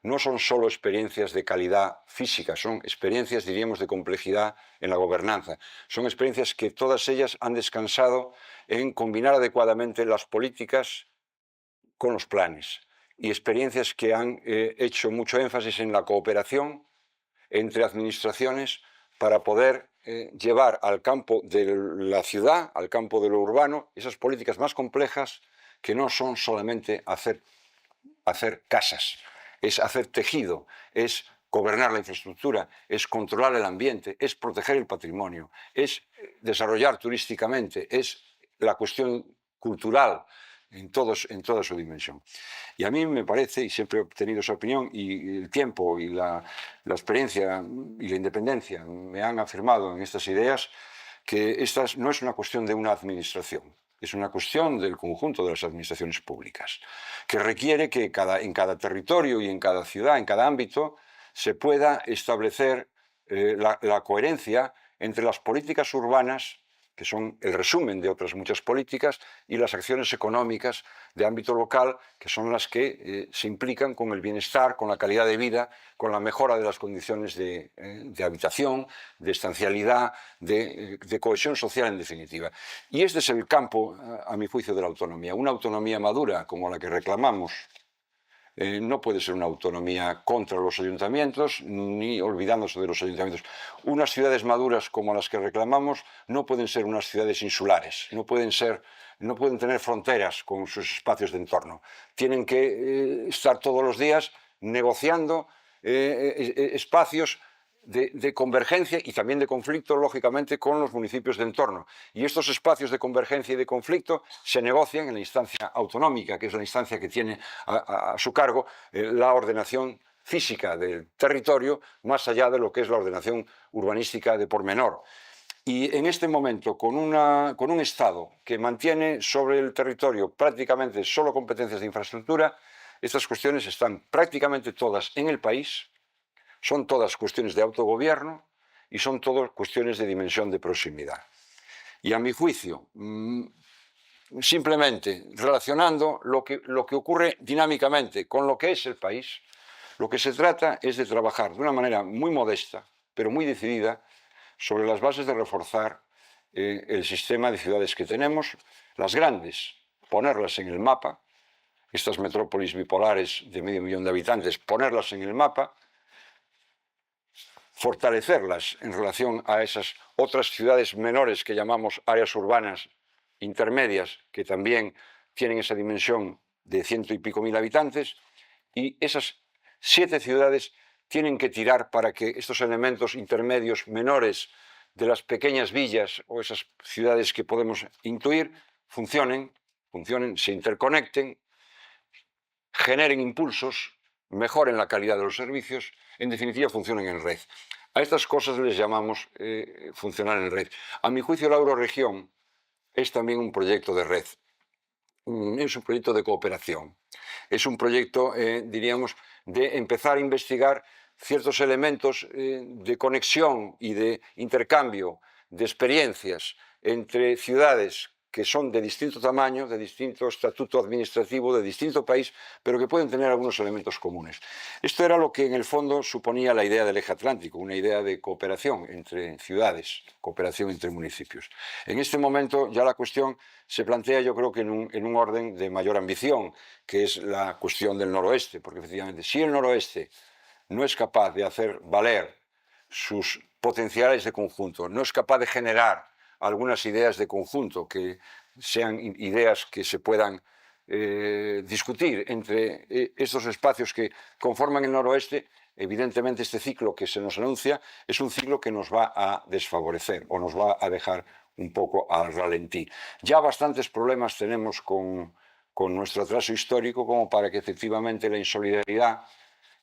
no son solo experiencias de calidad física, son experiencias, diríamos, de complejidad en la gobernanza. Son experiencias que todas ellas han descansado en combinar adecuadamente las políticas con los planes, y experiencias que han hecho mucho énfasis en la cooperación entre administraciones para poder llevar al campo de la ciudad, al campo de lo urbano, esas políticas más complejas que no son solamente hacer casas, es hacer tejido, es gobernar la infraestructura, es controlar el ambiente, es proteger el patrimonio, es desarrollar turísticamente, es la cuestión cultural en toda su dimensión. Y a mí me parece, y siempre he obtenido esa opinión, y el tiempo y la experiencia y la independencia me han afirmado en estas ideas, que esta no es una cuestión de una administración, es una cuestión del conjunto de las administraciones públicas, que requiere que en cada territorio y en cada ciudad, en cada ámbito, se pueda establecer la coherencia entre las políticas urbanas, que son el resumen de otras muchas políticas, y las acciones económicas de ámbito local, que son las que se implican con el bienestar, con la calidad de vida, con la mejora de las condiciones de habitación, de estancialidad, de cohesión social en definitiva. Y este es el campo, a mi juicio, de la autonomía. Una autonomía madura como la que reclamamos no puede ser una autonomía contra los ayuntamientos ni olvidándose de los ayuntamientos. Unas ciudades maduras como las que reclamamos no pueden ser unas ciudades insulares, no pueden tener fronteras con sus espacios de entorno. Tienen que estar todos los días negociando espacios de convergencia y también de conflicto, lógicamente, con los municipios de entorno. Y estos espacios de convergencia y de conflicto se negocian en la instancia autonómica, que es la instancia que tiene a su cargo la ordenación física del territorio, más allá de lo que es la ordenación urbanística de pormenor. Y en este momento, con un Estado que mantiene sobre el territorio prácticamente solo competencias de infraestructura, estas cuestiones están prácticamente todas en el país, son todas cuestiones de autogobierno y son todas cuestiones de dimensión de proximidad. Y a mi juicio, simplemente relacionando lo que ocurre dinámicamente con lo que es el país, lo que se trata es de trabajar de una manera muy modesta, pero muy decidida, sobre las bases de reforzar el sistema de ciudades que tenemos, las grandes, ponerlas en el mapa, estas metrópolis bipolares de 500.000 de habitantes, ponerlas en el mapa, fortalecerlas en relación a esas otras ciudades menores que llamamos áreas urbanas intermedias, que también tienen esa dimensión de 100 y pico mil habitantes, y esas 7 ciudades tienen que tirar para que estos elementos intermedios menores de las pequeñas villas o esas ciudades que podemos intuir funcionen, se interconecten, generen impulsos, mejoren la calidad de los servicios, en definitiva funcionen en red. A estas cosas les llamamos funcionar en red. A mi juicio, la Euroregión es también un proyecto de red, es un proyecto de cooperación, es un proyecto, diríamos, de empezar a investigar ciertos elementos de conexión y de intercambio de experiencias entre ciudades que son de distinto tamaño, de distinto estatuto administrativo, de distinto país, pero que pueden tener algunos elementos comunes. Esto era lo que en el fondo suponía la idea del eje atlántico, una idea de cooperación entre ciudades, cooperación entre municipios. En este momento ya la cuestión se plantea, yo creo que en un orden de mayor ambición, que es la cuestión del noroeste, porque efectivamente si el noroeste no es capaz de hacer valer sus potenciales de conjunto, no es capaz de generar algunas ideas de conjunto que sean ideas que se puedan discutir entre estos espacios que conforman el noroeste, evidentemente este ciclo que se nos anuncia es un ciclo que nos va a desfavorecer o nos va a dejar un poco al ralentí. Ya bastantes problemas tenemos con nuestro atraso histórico como para que efectivamente la insolidaridad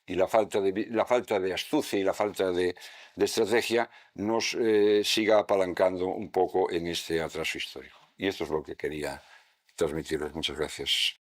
y la falta de astucia y la falta de estrategia nos siga apalancando un poco en este atraso histórico. Y esto es lo que quería transmitirles. Muchas gracias.